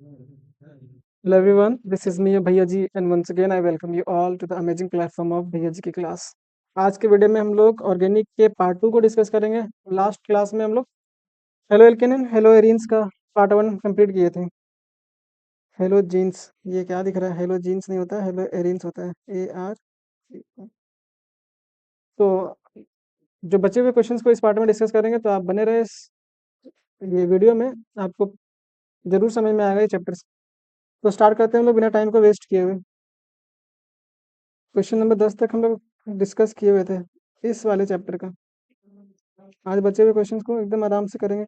Hello everyone, this is me भैया जी and once again I welcome you all to the amazing platform of भैया जी की class. आज के video में हम लोग ऑर्गेनिक के पार्ट 2 को डिस्कस करेंगे। लास्ट क्लास में हम लोग हेलो एल्केन हेलो एरिन्स का पार्ट 1 कंप्लीट किए थे। हेलो जीन्स, ये क्या दिख रहा है? हेलो जीन्स नहीं होता है, हेलो एरिन्स होता है, AR। तो जो बचे हुए क्वेश्चंस को इस पार्ट में डिस्कस करेंगे, तो आप बने रहे इस ये वीडियो में, आपको जरूर समझ में आएगा ये चैप्टर। तो स्टार्ट करते हैं हम लोग बिना टाइम को वेस्ट किए हुए। क्वेश्चन नंबर 10 तक हम लोग डिस्कस किए हुए थे इस वाले चैप्टर का। आज बचे हुए क्वेश्चंस को एकदम आराम से करेंगे।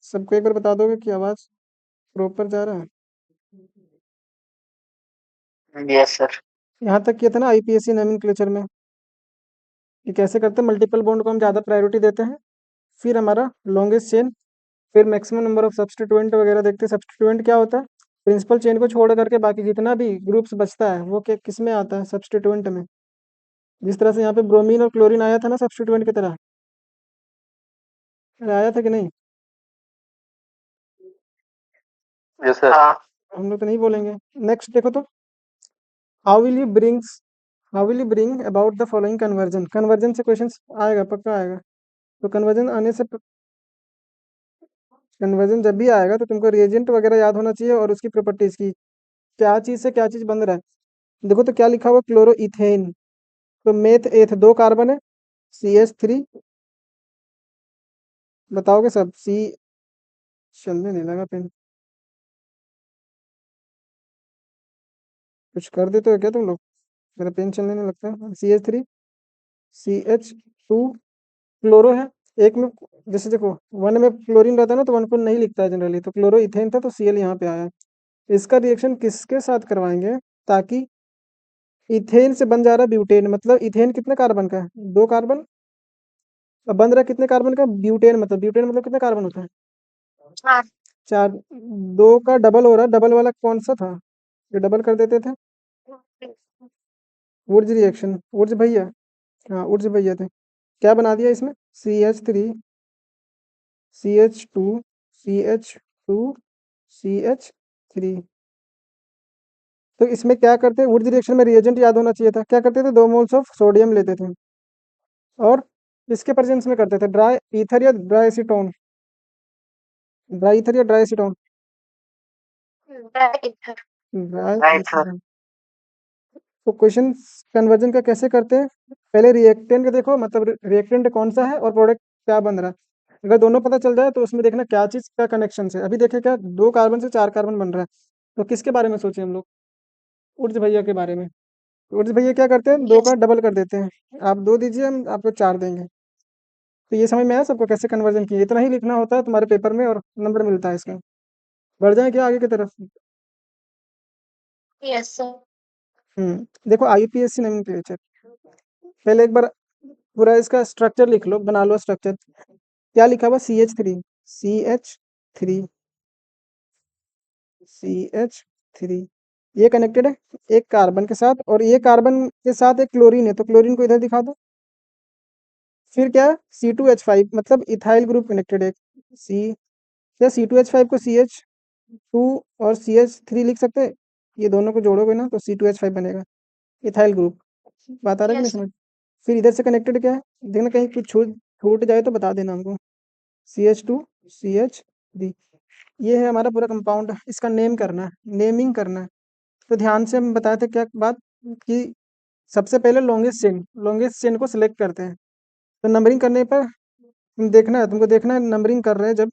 सबको एक बार बता दोगे कि आवाज प्रॉपर जा रहा है? Yes sir. यहाँ तक किया था ना आईपीएससी नोमेनक्लेचर में कि कैसे करते हैं, मल्टीपल बॉन्ड को हम ज़्यादा प्रायोरिटी देते हैं, फिर हमारा लॉन्गेस्ट चेन, फिर मैक्सिमम नंबर ऑफ सब्स्टिट्यूएंट वगैरह देखते हैं। सब्स्टिट्यूएंट क्या होता है? प्रिंसिपल चेन को छोड़ करके बाकी जितना भी ग्रुप्स बचता है वो किस में आता है? सब्स्टिट्यूएंट में। जिस तरह से यहाँ पे ब्रोमीन और क्लोरीन आया था ना सब्स्टिट्यूएंट की तरह, अरे आया था कि नहीं? Yes sir. हाँ। हम लोग तो नहीं बोलेंगे। नेक्स्ट देखो तो, how will you brings how will you bring about the following conversion. Conversion से क्वेश्चंस आएगा, पक्का आएगा। तो कन्वर्जन आने से, कन्वर्जन जब भी आएगा तो तुमको रिएजेंट वगैरह याद होना चाहिए और उसकी प्रॉपर्टीज की, क्या चीज से क्या चीज बन रहा है। देखो तो क्या लिखा हुआ, क्लोरो इथेन। तो मेथ एथ, 2 कार्बन है, CH3। बताओगे सब? चलने नहीं लगा पेन, कुछ कर देते हो क्या तुम लोग? मेरा पेन चलने नहीं लगता। CH3, CH2, क्लोरो है एक में। जैसे देखो, वन में क्लोरीन रहता है ना, तो वन को नहीं लिखता है जनरली, तो क्लोरो इथेन था तो Cl यहाँ पे आया। इसका रिएक्शन किसके साथ करवाएंगे ताकि इथेन से बन जा रहा है ब्यूटेन। मतलब इथेन कितने कार्बन का है? 2 कार्बन। अब बन रहा है कितने कार्बन का? ब्यूटेन। मतलब ब्यूटेन मतलब कितने कार्बन होता है? हाँ। 4। 2 का डबल हो रहा है। डबल वाला कौन सा था जो डबल कर देते थे? वुड्स रिएक्शन, वुड्स भैया। हाँ वुड्स भैया थे। क्या बना दिया इसमें? CH3, CH2, CH2, CH3। तो इसमें क्या करते हैं? वुड्स रिएक्शन में रिएजेंट याद होना चाहिए था। क्या करते थे? 2 मोल्स ऑफ सोडियम लेते थे और इसके प्रेजेंस में करते थे ड्राई ईथर या ड्राई एसीटोन। ड्राई ईथर या dry acetone? Right dry sir. Acetone. तो क्वेश्चन कन्वर्जन का कैसे करते हैं? पहले रिएक्टेंट देखो, मतलब रिएक्टेंट कौन सा है और प्रोडक्ट क्या बन रहा है। अगर दोनों पता चल जाए तो उसमें देखना क्या चीज क्या कनेक्शन है। अभी देखे क्या, 2 कार्बन से 4 कार्बन बन रहा है। तो किसके बारे में सोचे हम लोग? उर्ज भैया के बारे में। उर्ज भैया क्या करते हैं? 2 का डबल कर देते हैं। आप 2 दीजिए, हम आपको 4 देंगे। तो ये समझ में आया सबको कैसे कन्वर्जन किया? इतना ही लिखना होता है तुम्हारे पेपर में और नंबर मिलता है इसका। बढ़ जाए क्या आगे की तरफ? Yes sir. देखो आईपीएससी नोमेनक्लेचर, पहले एक बार पूरा इसका स्ट्रक्चर लिख लो, बना लो स्ट्रक्चर। क्या लिखा हुआ? CH3, CH3, CH3। ये कनेक्टेड है एक कार्बन के साथ, और ये कार्बन के साथ एक क्लोरीन है, तो क्लोरीन को इधर दिखा दो। फिर क्या? C2H5, मतलब इथाइल ग्रुप कनेक्टेड है। सी या C2H5 को CH2 और CH3 लिख सकते हैं। ये दोनों को जोड़ोगे ना तो C2H5 बनेगा, इथाइल ग्रुप। बात आ रहा है कि नहीं यस समझ? फिर इधर से कनेक्टेड क्या है? देखना कहीं कुछ छूट छूट जाए तो बता देना हमको। CH2, CH3। ये है हमारा पूरा कंपाउंड। इसका नेम करना है, नेमिंग करना है। तो ध्यान से हम बताए थे क्या बात, कि सबसे पहले लॉन्गेस्ट चेन को सिलेक्ट करते हैं। तो नंबरिंग करने पर देखना है, तुमको देखना है नंबरिंग कर रहे हैं जब,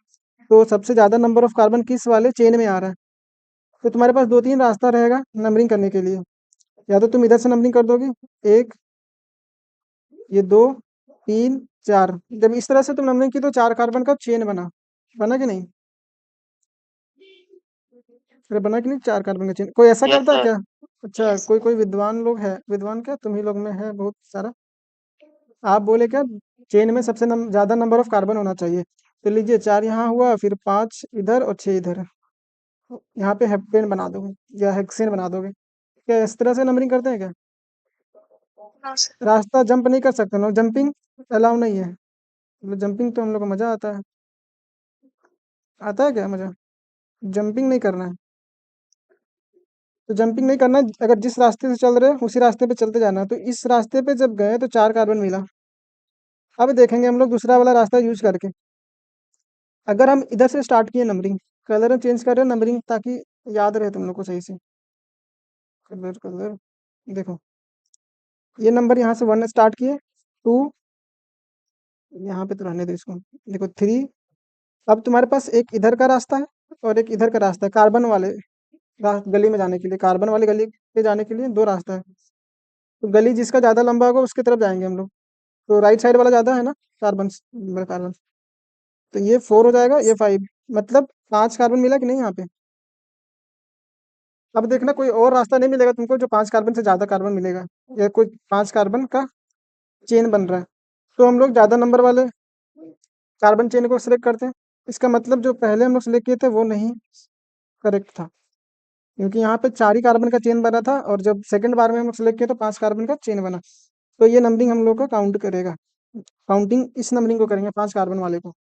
तो सबसे ज्यादा नंबर ऑफ कार्बन किस वाले चेन में आ रहा है। तो तुम्हारे पास 2-3 रास्ता रहेगा नंबरिंग करने के लिए। या तो तुम इधर से नंबरिंग कर दोगे, एक, ये 2, 3, 4। जब इस तरह से तुम नंबरिंग की तो 4 कार्बन का चेन बना। बना कि नहीं? अरे बना कि नहीं? 4 कार्बन का चेन। कोई ऐसा यस करता है सर। क्या? अच्छा, कोई कोई विद्वान लोग है। विद्वान क्या, तुम ही लोग में है बहुत सारा। आप बोले क्या, चेन में सबसे ज्यादा नंबर ऑफ कार्बन होना चाहिए। तो लीजिए 4 यहाँ हुआ, फिर 5 इधर और 6 इधर। यहाँ पे हेप्टेन बना दोगे या हेक्सेन बना दोगे। क्या इस तरह से नंबरिंग करते हैं क्या? हाँ सर। रास्ता जंप नहीं कर सकते, नो जंपिंग अलाउ नहीं है। मतलब जंपिंग तो हम लोग को मजा आता है। आता है क्या मजा? जंपिंग नहीं करना है। तो जंपिंग नहीं करना है, अगर जिस रास्ते से चल रहे हैं उसी रास्ते पे चलते जाना है। तो इस रास्ते पे जब गए तो 4 कार्बन मिला। अब देखेंगे हम लोग दूसरा वाला रास्ता यूज करके। अगर हम इधर से स्टार्ट किए नंबरिंग, कलर हम चेंज कर रहे हैं नंबरिंग ताकि याद रहे तुम लोग को सही से। कलर कलर देखो, ये नंबर यहाँ से 1 स्टार्ट किए, 2, यहाँ पे तो रहने दो इसको। देखो 3। अब तुम्हारे पास एक इधर का रास्ता है और एक इधर का रास्ता है, कार्बन वाले गली में जाने के लिए। कार्बन वाली गली पे जाने के लिए 2 रास्ता है। तो गली जिसका ज्यादा लंबा होगा उसकी तरफ जाएंगे हम लोग। तो राइट साइड वाला ज्यादा है ना, कार्बन कार्बन। तो ये 4 हो जाएगा, ये 5। मतलब 5 कार्बन मिला कि नहीं यहाँ पे? अब देखना कोई और रास्ता नहीं मिलेगा तुमको जो 5 कार्बन से ज्यादा कार्बन मिलेगा, या कोई 5 कार्बन का चेन बन रहा है। तो हम लोग ज्यादा नंबर वाले कार्बन चेन को सिलेक्ट करते हैं। इसका मतलब जो पहले हम लोग सिलेक्ट किए थे वो नहीं करेक्ट था, क्योंकि यहाँ पे 4 ही कार्बन का चेन बना था, और जब सेकंड बार में हम लोग सिलेक्ट किए तो 5 कार्बन का चेन बना। तो ये नंबरिंग हम लोग का काउंट करेगा। काउंटिंग इस नंबरिंग को करेंगे 5 कार्बन वाले को।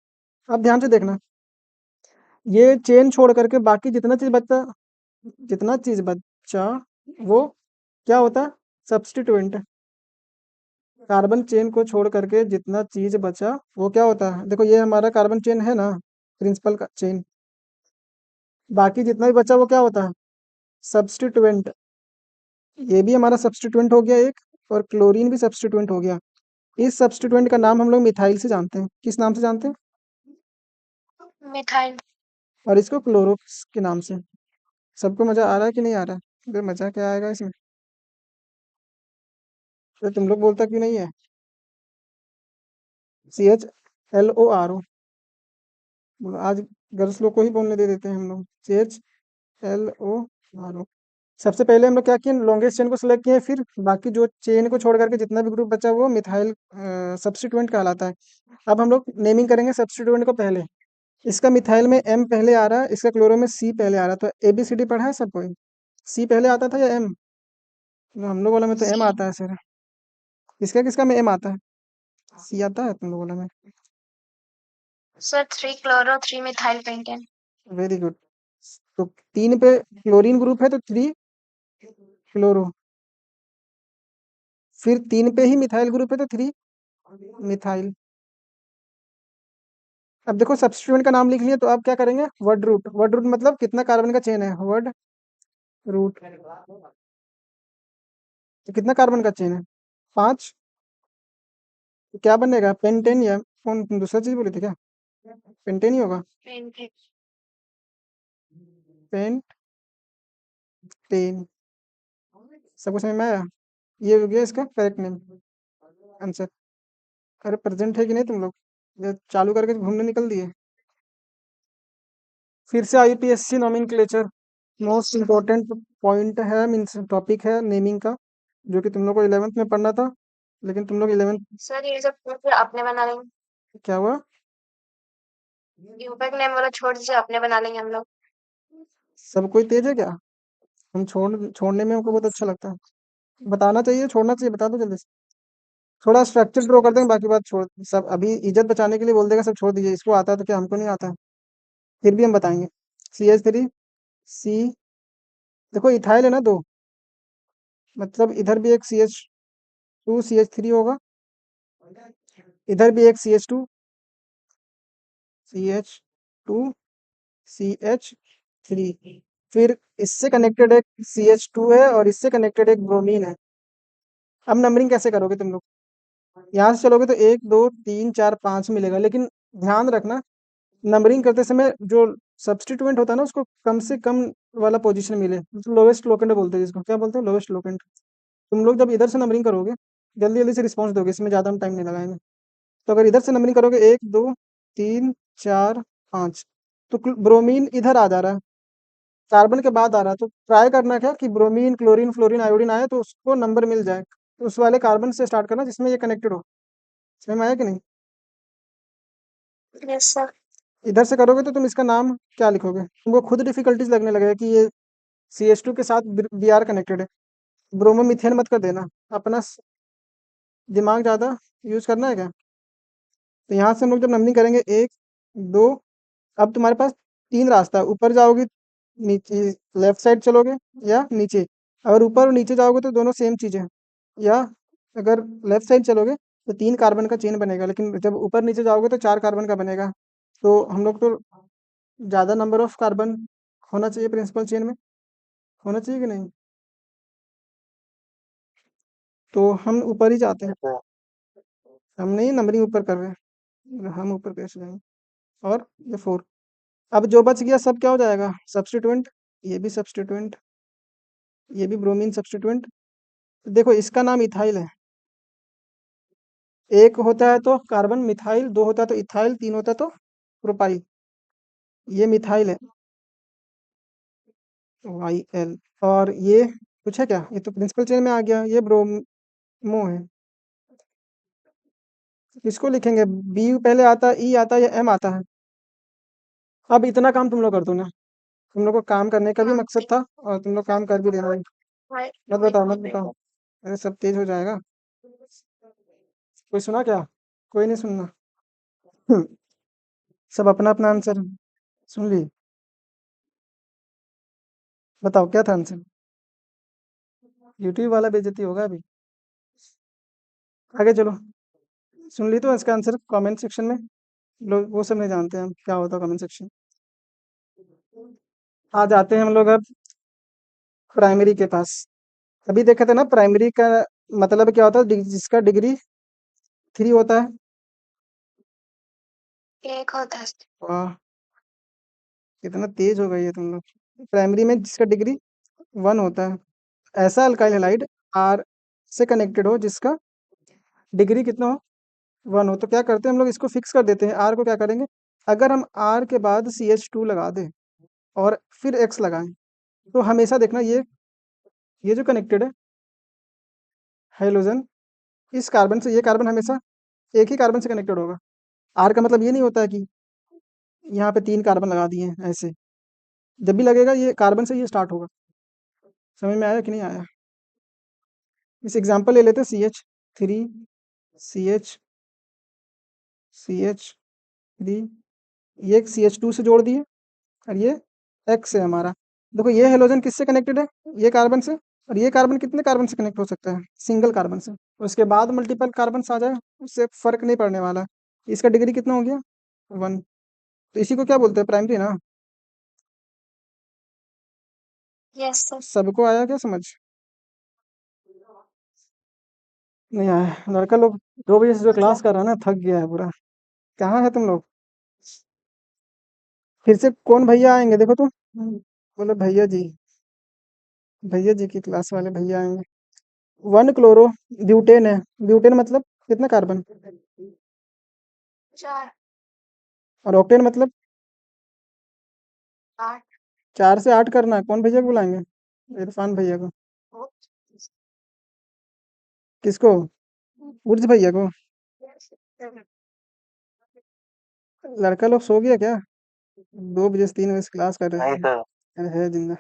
अब ध्यान से देखना, ये चेन छोड़ करके बाकी जितना चीज बचा वो क्या होता है? सब्स्टिट्यूएंट। कार्बन चेन को छोड़ करके जितना चीज बचा वो क्या होता है? देखो ये हमारा कार्बन चेन है ना, प्रिंसिपल का चेन। बाकी जितना भी बचा वो क्या होता है? सब्स्टिट्यूएंट। ये भी हमारा सब्स्टिट्यूएंट हो गया एक, और क्लोरीन भी सब्स्टिट्यूएंट हो गया। इस सब्स्टिट्यूएंट का नाम हम लोग मिथाइल से जानते हैं। किस नाम से जानते हैं? मिथाइल। और इसको क्लोरोक्स के नाम से। सबको मजा आ रहा है कि नहीं आ रहा है? अरे मजा क्या आएगा इसमें? तो तुम लोग बोलता क्यों नहीं है? CHLORO। आज गर्ल्स लोग को ही बोलने दे देते हैं हम लोग, CHLORO। सबसे पहले हम लोग क्या किए, लॉन्गेस्ट चेन को सिलेक्ट किए, फिर बाकी जो चेन को छोड़ करके जितना भी ग्रुप बचा वो मिथाइल सब्स्टिट्यूएंट कहलाता है। अब हम लोग नेमिंग करेंगे सब्स्टिट्यूएंट को पहले। इसका मिथाइल में M पहले आ रहा है, इसका क्लोरो में C पहले आ रहा है। तो ABCD पढ़ा है सब कोई? C पहले आता था या M? हम लोग वाला में तो M सी। आता है सर। किसका किसका में M आता है? C आता है तुम लोग वाला में? Sir 3 chloro 3 methyl pentane. Very good. तो 3 पे क्लोरीन ग्रुप है तो 3 क्लोरो। फिर 3 पे ही मिथाइल ग्रुप है तो 3 मिथाइल। अब देखो सब्स्टिट्यूएंट का नाम लिख लिया, तो अब क्या करेंगे? Word root. वर्ड रूट मतलब कितना कार्बन का चेन है, वर्ड रूट। तो कितना कार्बन का चेन है? 5। तो क्या बनेगा? पेंटेन, या कौन दूसरा चीज बोली थी क्या? पेंटेन ही होगा। पेंटेन। पेंटेन। सबको समझ में आया? ये हो गया इसका करेक्ट नेम, आंसर। अरे प्रेजेंट है कि नहीं तुम लोग? ये चालू करके घूमने निकल दिए। फिर से IUPAC nomenclature, most important point है, मीन्स टॉपिक है नेमिंग का, जो कि तुम लोग को 11th में पढ़ना था, लेकिन तुम लोग 11th। सर ये सब फिर अपने बना लेंगे। क्या हुआ? इम्पैक्ट नेम वाला छोड़ दीजिए, अपने बना लेंगे हम लोग। सब कोई तेज है क्या? हम छोड़ने में हमको बहुत अच्छा लगता है। बताना चाहिए, छोड़ना चाहिए, बता दो जल्दी से। थोड़ा स्ट्रक्चर ड्रॉ कर देंगे, बाकी बात छोड़। सब अभी इज्जत बचाने के लिए बोल देगा सब छोड़ दीजिए, इसको आता है तो क्या हमको नहीं आता है? फिर भी हम बताएंगे। CH3 C। देखो इथाइल है ना 2, मतलब इधर भी एक CH2 CH3 होगा, इधर भी एक CH2 CH3। फिर इससे कनेक्टेड एक CH2 है, और इससे कनेक्टेड एक ब्रोमीन है। अब नंबरिंग कैसे करोगे तुम लोग? यहाँ से चलोगे तो 1 2 3 4 5 मिलेगा, लेकिन ध्यान रखना नंबरिंग करते समय जो सब्स्टिट्यूएंट होता है ना उसको कम से कम वाला पोजीशन मिले। लोवेस्ट लोकेंड बोलते हैं जिसको, क्या बोलते हैं? लोवेस्ट लोकेंड। तुम लोग जब इधर से नंबरिंग करोगे जल्दी जल्दी से रिस्पॉन्स दोगे, इसमें ज़्यादा हम टाइम नहीं लगाएंगे। तो अगर इधर से नंबरिंग करोगे 1 2 3 4 5, तो ब्रोमीन इधर आ जा रहा है, कार्बन के बाद आ रहा है। तो ट्राई करना क्या कि ब्रोमीन क्लोरीन फ्लोरीन आयोडीन आए तो उसको नंबर मिल जाए। तो उस वाले कार्बन से स्टार्ट करना जिसमें ये कनेक्टेड हो। समझ में आया कि नहीं? Yes sir. इधर से करोगे तो तुम इसका नाम क्या लिखोगे? तुमको खुद डिफिकल्टीज लगने लगेगा कि ये CH2 के साथ Br कनेक्टेड है। ब्रोमोमीथेन मत कर देना, अपना दिमाग ज़्यादा यूज करना है क्या? तो यहाँ से हम लोग जब नंबरिंग करेंगे 1 2, अब तुम्हारे पास 3 रास्ता है, ऊपर जाओगे, नीचे लेफ्ट साइड चलोगे या नीचे। अगर ऊपर और नीचे जाओगे तो दोनों सेम चीज़ है, या अगर लेफ्ट साइड चलोगे तो 3 कार्बन का चेन बनेगा, लेकिन जब ऊपर नीचे जाओगे तो 4 कार्बन का बनेगा। तो हम लोग तो ज़्यादा नंबर ऑफ कार्बन होना चाहिए प्रिंसिपल चेन में, होना चाहिए कि नहीं? तो हम ऊपर ही जाते हैं, हम नहीं नंबरिंग ऊपर कर रहे हैं, हम ऊपर कैसे जाएंगे? और ये 4, अब जो बच गया सब क्या हो जाएगा? सब्स्टिट्यूएंट, ये भी सब्स्टिट्यूएंट, ये भी ब्रोमीन सब्स्टिट्यूएंट। देखो इसका नाम इथाइल है, एक होता है तो कार्बन मिथाइल, दो होता है तो इथाइल, तीन होता है तो प्रोपाइल। ये मिथाइल है, YL। और ये कुछ है क्या? ये तो प्रिंसिपल चेन में आ गया, ये ब्रोमो है। किसको लिखेंगे? बी पहले आता है, ई आता है या एम आता है? अब इतना काम तुम लोग कर दो ना, तुम लोग को काम करने का भी मकसद था और तुम लोग काम कर भी लेना। मत बताओ मत बताओ, अरे सब तेज हो जाएगा। कोई सुना क्या? कोई नहीं सुनना। सब अपना अपना आंसर सुन ली। बताओ क्या था आंसर? यूट्यूब वाला बेइज्जती होगा अभी। आगे चलो, सुन ली तो इसका आंसर कमेंट सेक्शन में। लोग वो सब नहीं जानते हम क्या होता है कमेंट सेक्शन। आ जाते हैं हम लोग अब प्राइमरी के पास। अभी देखा था ना प्राइमरी का मतलब क्या होता है, जिसका डिग्री 3 होता है। एक होता है। वाह, कितना तेज हो गई है तुम लोग। प्राइमरी में जिसका डिग्री 1 होता है, ऐसा अल्काइल हैलाइड आर से कनेक्टेड हो जिसका डिग्री कितना हो? 1 हो। तो क्या करते हैं हम लोग, इसको फिक्स कर देते हैं। आर को क्या करेंगे, अगर हम आर के बाद CH2 लगा दें और फिर X लगाएं, तो हमेशा देखना ये जो कनेक्टेड है हाइड्रोजन, इस कार्बन से, ये कार्बन हमेशा एक ही कार्बन से कनेक्टेड होगा। आर का मतलब ये नहीं होता है कि यहाँ पे 3 कार्बन लगा दिए हैं, ऐसे जब भी लगेगा ये कार्बन से ये स्टार्ट होगा। समझ में आया कि नहीं आया? इस एग्जांपल ले लेते हैं, CH3 CH3, ये CH2 से जोड़ दिए और ये X है हमारा। देखो ये हेलोजन किससे कनेक्टेड है? ये कार्बन से। और ये कार्बन कितने कार्बन से कनेक्ट हो सकता है? सिंगल कार्बन से। उसके बाद मल्टीपल कार्बन आ जाए उससे फर्क नहीं पड़ने वाला। इसका डिग्री कितना हो गया? 1। तो इसी को क्या बोलते हैं? प्राइमरी ना। Yes sir. सबको आया क्या समझ? नहीं आया? लड़का लोग 2 बजे से जो क्लास कर रहा है ना, थक गया है पूरा। कहाँ है तुम लोग? फिर से कौन भैया आएंगे देखो तो, बोलो भैया जी, भैया जी की क्लास वाले भैया आएंगे। 1 क्लोरो ब्यूटेन है। ब्यूटेन मतलब कितना कार्बन? 4 और ऑक्टेन मतलब 8। 4 से 8 करना है। कौन भैया को बुलाएंगे? इरफान भैया को। किसको? उर्ज भैया को। लड़का लोग सो गया क्या? 2 बजे से 3 बजे से क्लास कर रहे थे। अरे है जिंदा।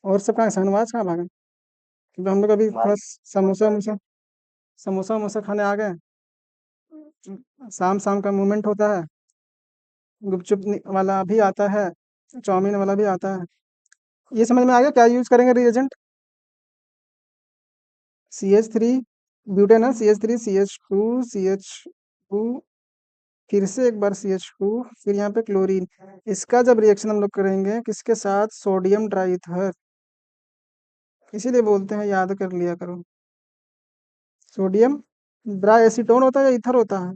और सब कहाँ? शाहनवाज कहाँ भागा? क्योंकि हम लोग अभी थोड़ा समोसा वमोसा, समोसा वमोसा खाने आ गए। शाम शाम का मूवमेंट होता है। गुपचुप वाला भी आता है, चाउमीन वाला भी आता है। ये समझ में आ गया क्या यूज करेंगे रिएजेंट? CH3 ब्यूटेन है, CH3 CH2 फिर से एक बार CH2, फिर यहाँ पे क्लोरीन। इसका जब रिएक्शन हम लोग करेंगे किसके साथ? सोडियम ट्राईथर। इसीलिए बोलते हैं याद कर लिया करो। सोडियम ड्राई एसीटोन होता है या ईथर होता है?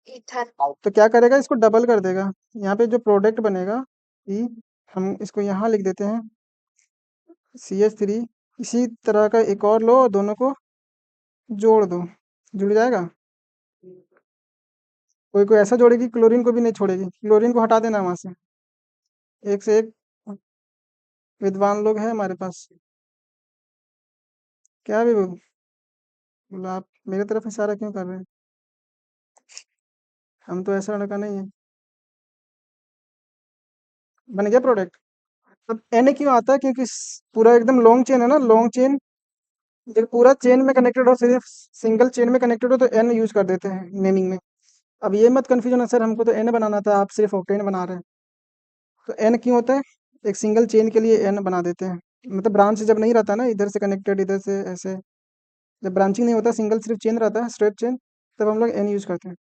इथर। तो क्या करेगा, इसको डबल कर देगा। यहाँ पे जो प्रोडक्ट बनेगा, ई, हम इसको यहाँ लिख देते हैं CH3। इसी तरह का एक और लो, दोनों को जोड़ दो, जुड़ जाएगा। कोई कोई ऐसा जोड़ेगी क्लोरीन को भी नहीं छोड़ेगी, क्लोरीन को हटा देना वहां से। एक से एक विद्वान लोग हैं हमारे पास। क्या भी बोलो, आप मेरी तरफ इशारा क्यों कर रहे हैं? हम तो ऐसा लड़का नहीं है। बन गया प्रोडक्ट। अब Na क्यों आता है? क्योंकि पूरा एकदम लॉन्ग चेन है ना, लॉन्ग चेन जब पूरा चेन में कनेक्टेड हो, सिर्फ सिंगल चेन में कनेक्टेड हो तो एन यूज कर देते हैं नेमिंग में। अब ये मत कंफ्यूजन है सर हमको तो एन बनाना था, आप सिर्फ ऑक्टेन बना रहे हैं। तो एन क्यों होता है? एक सिंगल चेन के लिए एन बना देते हैं। मतलब ब्रांच जब नहीं रहता ना, इधर से कनेक्टेड इधर से ऐसे, जब ब्रांचिंग नहीं होता, सिंगल सिर्फ चेन रहता है, स्ट्रेट चेन, तब हम लोग एन यूज करते हैं।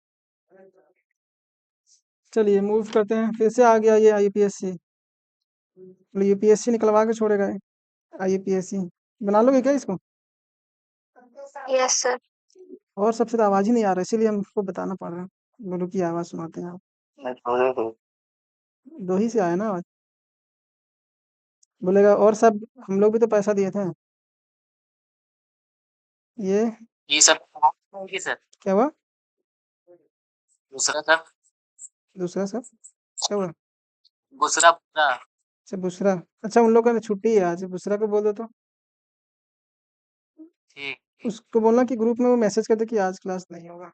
चलिए मूव करते हैं, फिर से आ गया ये आईपीएससी। यूपीएससी निकलवा के छोड़ेगा आईपीएससी। बना लोगे क्या इसको? Yes sir. और सबसे तो आवाज ही नहीं आ रहा, इसीलिए हमको बताना पड़ रहा है। बोलो की आवाज सुनाते हैं आप। दो ही से आया ना आवाज। बोलेगा और सब हम लोग भी तो पैसा दिए थे। ये सब होगी सर। क्या हुआ? दूसरा सब दूसरा सब क्या हुआ? दूसरा पूरा अच्छा बुसरा। अच्छा उन लोग का तो छुट्टी है आज, बुसरा को बोल दो तो। ठीक। उसको बोलना कि ग्रुप में वो मैसेज कर दे कि आज क्लास नहीं होगा।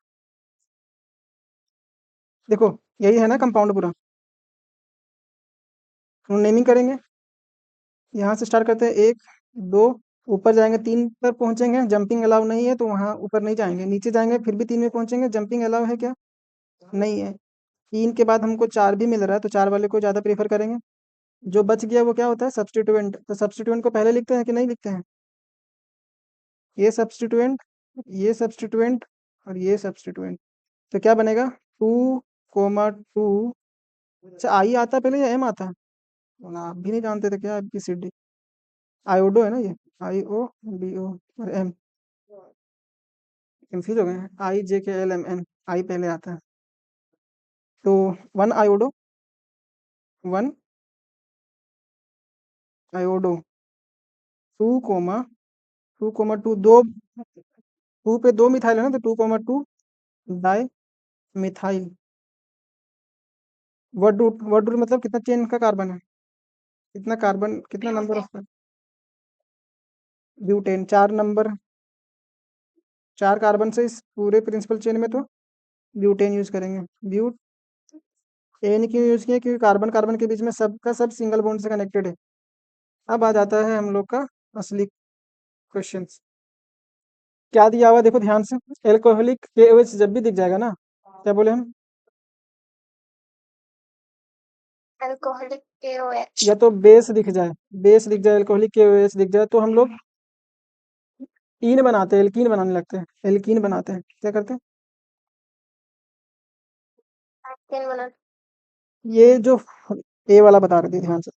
देखो यही है ना कंपाउंड पूरा। हम नेमिंग करेंगे, यहाँ से स्टार्ट करते हैं, एक दो, ऊपर जाएंगे तीन पर पहुंचेंगे, जंपिंग अलाउ नहीं है तो वहाँ ऊपर नहीं जाएंगे, नीचे जाएंगे फिर भी तीन में पहुंचेंगे, जंपिंग अलाउ है क्या? नहीं है। तीन के बाद हमको चार भी मिल रहा है तो चार वाले को ज़्यादा प्रेफर करेंगे। जो बच गया वो क्या होता है? सब्स्टिट्यूएंट। तो सब्स्टिट्यूएंट को पहले लिखते हैं कि नहीं लिखते हैं? ये सब्स्टिट्यूएंट, ये सब्स्टिट्यूएंट और ये सब्स्टिट्यूएंट। तो क्या बनेगा? 2, 2। अच्छा आई आता है पहले या एम आता है? आप भी नहीं जानते थे क्या ABCD? आयोडो है ना ये, IODO और एम। कंफ्यूज हो गए हैं, IJKLMN। आई पहले आता है। तो 1 आयोडो, 1 आयोडो, 2, 2, 2, 2 पे 2 मिथाइल है ना, तो 2, 2 dimethyl. Word root, word root मतलब कितना चेन का कार्बन है, कितना कार्बन, कितना number of butane, 4 number, 4 carbon से इस पूरे प्रिंसिपल चेन में तो ब्यूटेन यूज करेंगे। ब्यूट एन क्यों यूज किया? क्योंकि कार्बन कार्बन के बीच में सबका सब सिंगल बॉन्ड से कनेक्टेड है। अब आ जाता है हम लोग का असली क्वेश्चन। क्या दिया हुआ देखो ध्यान से। एल्कोहलिक KOH जब भी दिख जाएगा ना, क्या बोले हम? Alcoholic KOH। या तो बेस दिख जाए, बेस दिख जाए, एल्कोहलिक KOH दिख जाए, तो हम लोग ईन बनाते हैं, एल्कीन बनाने लगते हैं, एल्कीन बनाते हैं। क्या करते हैं? एल्केन बना। ये जो ए वाला बता रही थी ध्यान से,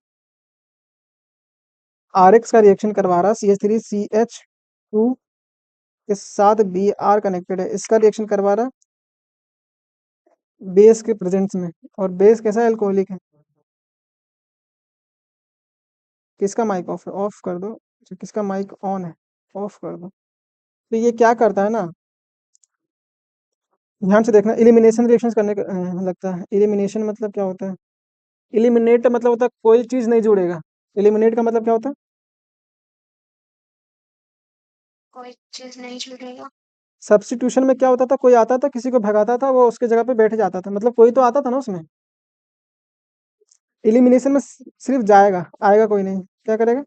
RX का रिएक्शन करवा रहा, CH3CH2 के साथ Br कनेक्टेड है, इसका रिएक्शन करवा रहा बेस के प्रेजेंस में। और बेस कैसा है? एल्कोहलिक है। किसका माइक ऑफ है? ऑफ कर दो। अच्छा, किसका माइक ऑन है? ऑफ कर दो। तो ये क्या करता है ना, ध्यान से देखना, इलिमिनेशन रिएक्शंस करने का लगता है। इलिमिनेशन मतलब क्या होता है? इलिमिनेट मतलब होता है कोई चीज नहीं जुड़ेगा। इलिमिनेट का मतलब क्या होता है? कोई चीज नहीं जुड़ेगा। सब्स्टिट्यूशन में क्या होता था? कोई आता था किसी को भगाता था, वो उसके जगह पे बैठ जाता था, मतलब कोई तो आता था ना उसमें। इलिमिनेशन में सिर्फ जाएगा, आएगा कोई नहीं। क्या करेगा?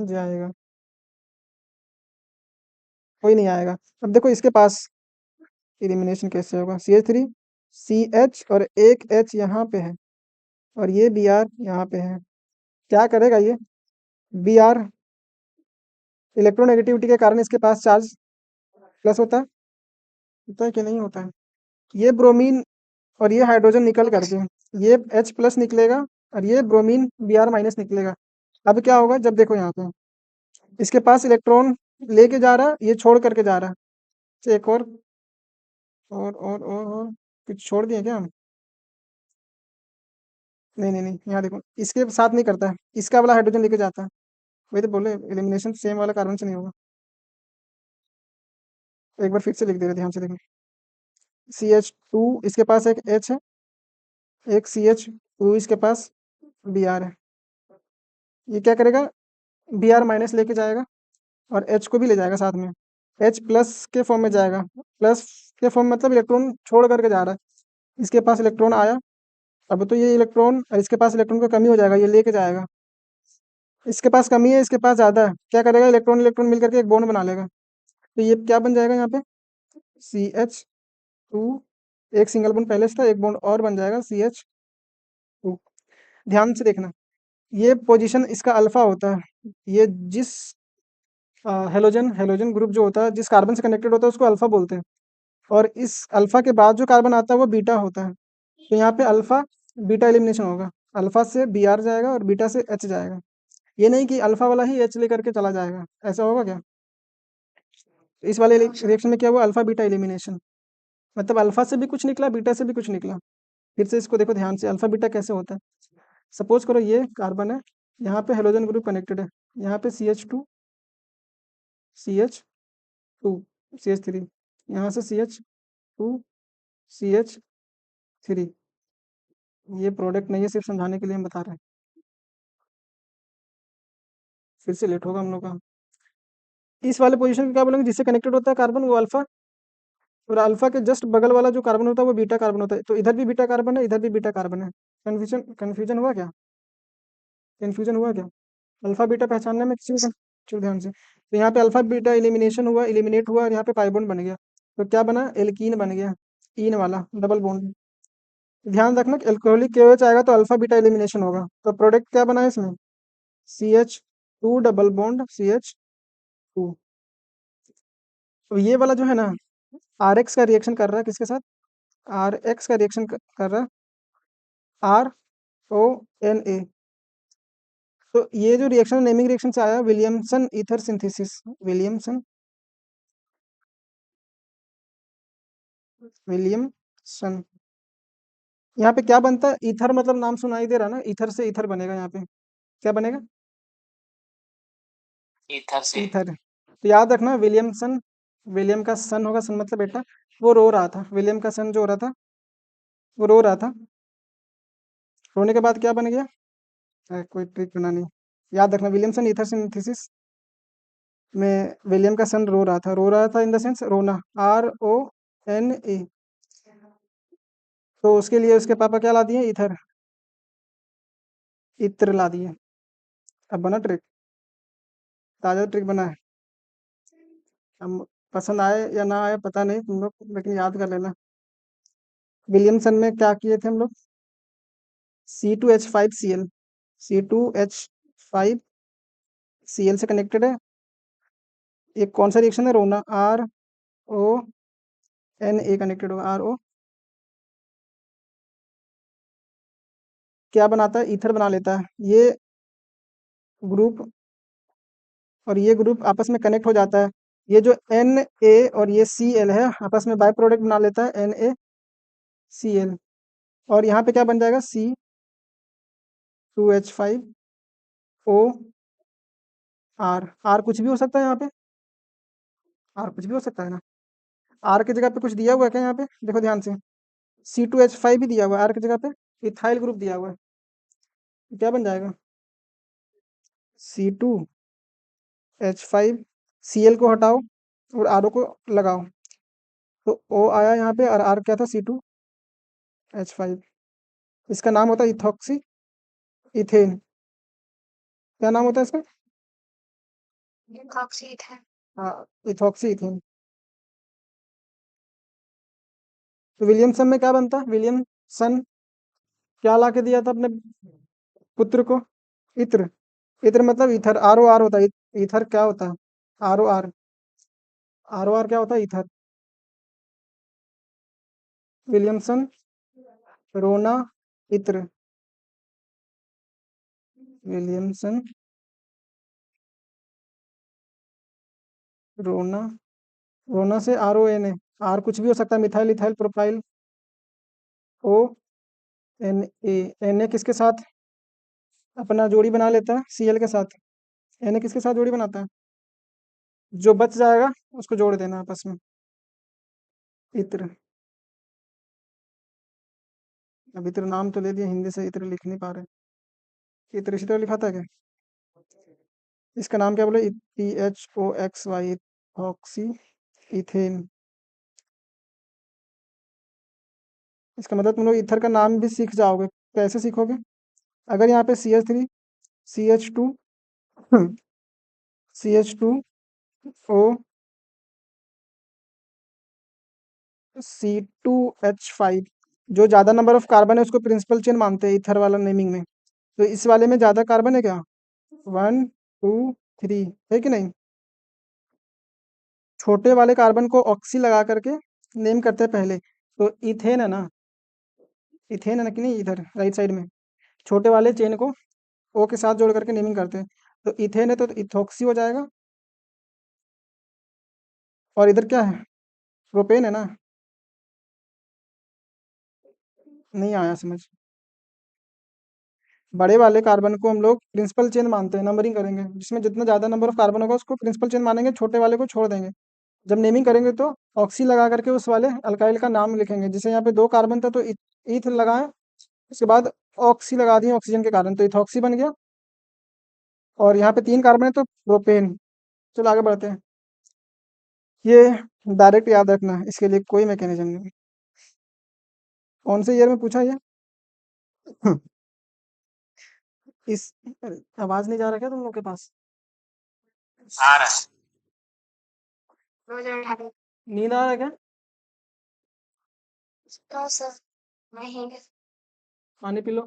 जाएगा, कोई नहीं आएगा। अब देखो इसके पास इलिमिनेशन कैसे होगा। CH3CH और एक H यहाँ पे है, और ये Br यहाँ पे है। क्या करेगा ये Br? इलेक्ट्रोनेगेटिविटी के कारण इसके पास चार्ज प्लस होता है कि नहीं होता है? ये ब्रोमीन और ये हाइड्रोजन निकल करके ये H+ निकलेगा, और ये ब्रोमीन Br- निकलेगा। अब क्या होगा? जब देखो यहाँ पे इसके पास इलेक्ट्रॉन लेके जा रहा, ये छोड़ करके जा रहा। अच्छा, एक और कुछ छोड़ दिए क्या हम? नहीं नहीं नहीं, यहाँ देखो इसके साथ नहीं करता है, इसका वाला हाइड्रोजन लेके जाता है। वही तो बोले एलिमिनेशन सेम वाला कार्बन से नहीं होगा। एक बार फिर से लिख दे रहे, ध्यान से देखो। CH2 इसके पास एक H है, एक CH2 इसके पास Br है। ये क्या करेगा? Br- लेके जाएगा और H को भी ले जाएगा साथ में, H+ के फॉर्म में जाएगा। प्लस के फॉर्म मतलब इलेक्ट्रॉन छोड़ करके जा रहा है। इसके पास इलेक्ट्रॉन आया, अब तो ये इलेक्ट्रॉन और इसके पास इलेक्ट्रॉन का कमी हो जाएगा, ये लेके जाएगा। इसके पास कमी है, इसके पास ज़्यादा है, क्या करेगा, इलेक्ट्रॉन इलेक्ट्रॉन मिल करके एक बॉन्ड बना लेगा। तो ये क्या बन जाएगा यहाँ पे, CH2, एक सिंगल बॉन्ड पहले से था, एक बॉन्ड और बन जाएगा CH2। ध्यान से देखना, ये पोजीशन इसका अल्फा होता है। ये जिस हेलोजन हेलोजन ग्रुप जो होता है, जिस कार्बन से कनेक्टेड होता है, उसको अल्फा बोलते हैं। और इस अल्फा के बाद जो कार्बन आता है वो बीटा होता है। तो यहाँ पे अल्फा बीटा एलिमिनेशन होगा, अल्फा से Br जाएगा और बीटा से H जाएगा। ये नहीं कि अल्फा वाला ही H लेकर के चला जाएगा, ऐसा होगा क्या। तो इस वाले रिएक्शन में क्या हुआ, अल्फा बीटा एलिमिनेशन, मतलब अल्फा से भी कुछ निकला, बीटा से भी कुछ निकला। फिर से इसको देखो ध्यान से, अल्फा बीटा कैसे होता है। सपोज करो ये कार्बन है, यहाँ पे हेलोजन ग्रुप कनेक्टेड है, यहाँ पे CH2 CH2 CH3, यहाँ से CH2 CH3। ये प्रोडक्ट नहीं है, सिर्फ समझाने के लिए हम बता रहे हैं, फिर से लेट होगा हम लोग का। इस वाले पोजीशन को क्या बोलेंगे, जिससे कनेक्टेड होता है कार्बन वो अल्फा, और अल्फा के जस्ट बगल वाला जो कार्बन होता है वो बीटा कार्बन होता है। तो इधर भी बीटा कार्बन है, इधर भी बीटा कार्बन है। कन्फ्यूजन कन्फ्यूजन हुआ क्या, कन्फ्यूजन हुआ क्या, अल्फा बीटा पहचानने में किसी को, चलो ध्यान से। तो यहाँ पे अल्फा बीटा एलिमिनेशन हुआ, एलिमिनेट हुआ, और यहाँ पे पाई बॉन्ड बन गया। तो क्या बना, एल्कीन बन गया, ईन वाला डबल बॉन्ड। ध्यान रखना एल्कोहलिक KOH आएगा तो अल्फा बीटा एलिमिनेशन होगा। तो प्रोडक्ट क्या बना है इसमें, CH2 डबल बॉन्ड CH2। तो ये वाला जो है ना, RX का रिएक्शन कर रहा है किसके साथ, RX का रिएक्शन कर रहा है RONA। तो ये जो रिएक्शन नेमिंग रिएक्शन से आया, विलियमसन ईथर सिंथेसिस, विलियमसन। यहाँ पे क्या बनता है, ईथर मतलब नाम सुनाई दे रहा है ना, ईथर से ईथर बनेगा। यहाँ पे क्या बनेगा, ईथर से। ईथर। तो याद रखना, विलियमसन, विलियम का सन होगा, सन मतलब बेटा, वो रो रहा था, विलियम का सन जो हो रहा था वो रो रहा था। रोने के बाद क्या बन गया, कोई ट्रिक बनानी, याद रखना, विलियमसन ईथर सिंथेसिस में विलियम का सन रो रहा था इन द सेंस रोना, RONA। तो उसके लिए उसके पापा क्या ला दिए, ईथर, इत्र ला दिए। अब बना ट्रिक, ताजा ट्रिक बना है। अब पसंद आए या ना आए पता नहीं तुम लोग, लेकिन याद कर लेना। विलियमसन में क्या किए थे हम लोग, C2H5Cl, C2H5Cl से कनेक्टेड है। एक कौन सा रिएक्शन है, रोना, RONA कनेक्टेड होगा, RO। क्या बनाता है, ईथर बना लेता है। ये ग्रुप और ये ग्रुप आपस में कनेक्ट हो जाता है। ये जो Na और ये Cl है, आपस में बाय प्रोडक्ट बना लेता है, NaCl। और यहाँ पे क्या बन जाएगा, C2H5OR। कुछ भी हो सकता है यहाँ पे, आर कुछ भी हो सकता है ना। आर की जगह पे कुछ दिया हुआ है क्या, यहाँ पे देखो ध्यान से, C2H5 भी दिया हुआ है आर की जगह पे, इथाइल ग्रुप दिया हुआ है। तो क्या बन जाएगा, C2H5Cl को हटाओ और RO को लगाओ, तो O आया यहाँ पे, और R क्या था, C2H5। इसका नाम होता है इथॉक्सी इथेन। क्या नाम होता है इसका, इथॉक्सीथ है। हाँ, इथॉक्सी इथेन। तो विलियमसन में क्या बनता है, विलियमसन क्या ला के दिया था अपने पुत्र को, इत्र। इत्र मतलब ईथर, ROR होता है। ईथर क्या होता है, ROR। ROR क्या होता है, ईथर। विलियमसन, रोना, इत्र, विलियमसन, रोना, रोना से RONA। आर कुछ भी हो सकता है, मिथाइल इथाइल प्रोपाइल, ONA। किसके साथ अपना जोड़ी बना लेता है, Cl के साथ। Na किसके साथ जोड़ी बनाता है, जो बच जाएगा उसको जोड़ देना आपस में, इत्र। अब इत्र नाम तो ले दिया, हिंदी से इत्र लिख नहीं पा रहे, इत्र इसी तरह लिखा था क्या। इसका नाम क्या बोले, PHOXY, ऑक्सी इथेन। इसका मतलब तुम लोग ईथर का नाम भी सीख जाओगे। कैसे सीखोगे, अगर यहाँ पे CH3 CH2 CH2O C2H5, जो ज्यादा नंबर ऑफ कार्बन है उसको प्रिंसिपल चेन मानते हैं ईथर वाला नेमिंग में। तो इस वाले में ज्यादा कार्बन है क्या? 1 2 3, है कि नहीं? छोटे वाले कार्बन को ऑक्सी लगा करके नेम करते हैं पहले। तो इथेन है ना, इथेन है ना कि नहीं, इधर राइट साइड में छोटे वाले चेन को ओ के साथ जोड़ करके नेमिंग करते हैं। तो इथेन है तो इथोक्सी हो जाएगा। और इधर क्या है? प्रोपेन है ना। नहीं आया समझ। बड़े वाले कार्बन को हम लोग प्रिंसिपल चेन मानते हैं, नंबरिंग करेंगे जिसमें जितना ज्यादा नंबर ऑफ कार्बन होगा उसको प्रिंसिपल चेन मानेंगे, छोटे वाले को छोड़ देंगे। जब नेमिंग करेंगे तो ऑक्सी लगा करके उस वाले अल्काइल का नाम लिखेंगे। जैसे यहाँ पे 2 कार्बन था तो ईथ लगाए, उसके बाद ऑक्सी लगा दिए ऑक्सीजन के कारण, तो इथॉक्सी बन गया। और यहाँ पे 3 कार्बन है तो प्रोपेन। चलो आगे बढ़ते हैं। ये डायरेक्ट याद रखना, इसके लिए कोई मैकेनिज्म नहीं। कौन से ईयर में पूछा ये? इस आवाज नहीं जा रहा क्या तुम लोग के पास? आ रहा है। नींद आ रहा है क्या? No, sir. नहीं। पानी पी लो।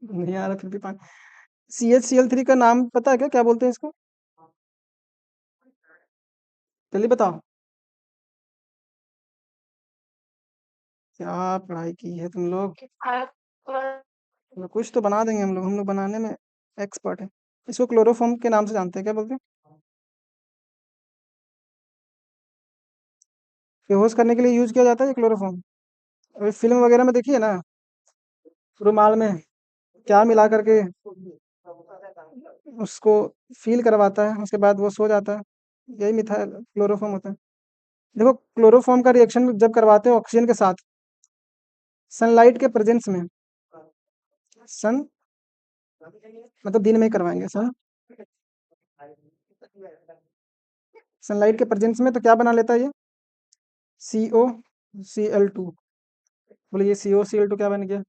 नहीं आ रहा फिर भी पानी। CHCl3 का नाम पता है क्या, क्या बोलते हैं इसको? जल्दी बताओ। क्या पढ़ाई की है तुम लोग? कुछ तो बना देंगे हम लोग बनाने में एक्सपर्ट है। इसको क्लोरोफॉर्म के नाम से जानते हैं, क्या बोलते हैं? बेहोश करने के लिए यूज किया जाता है ये क्लोरोफॉर्म। अभी फिल्म वगैरह में देखिए ना, रुमाल में क्या मिला करके उसको फील करवाता है, उसके बाद वो सो जाता है। यही मिथाइल क्लोरोफॉर्म होता है। देखो क्लोरोफॉर्म का रिएक्शन जब करवाते हैं ऑक्सीजन के साथ सनलाइट के प्रेजेंस में, सन मतलब दिन में ही करवाएंगे सन, सनलाइट के प्रेजेंस में, तो क्या बना लेता है ये? COCl2। बोले ये COCl2 क्या बन गया?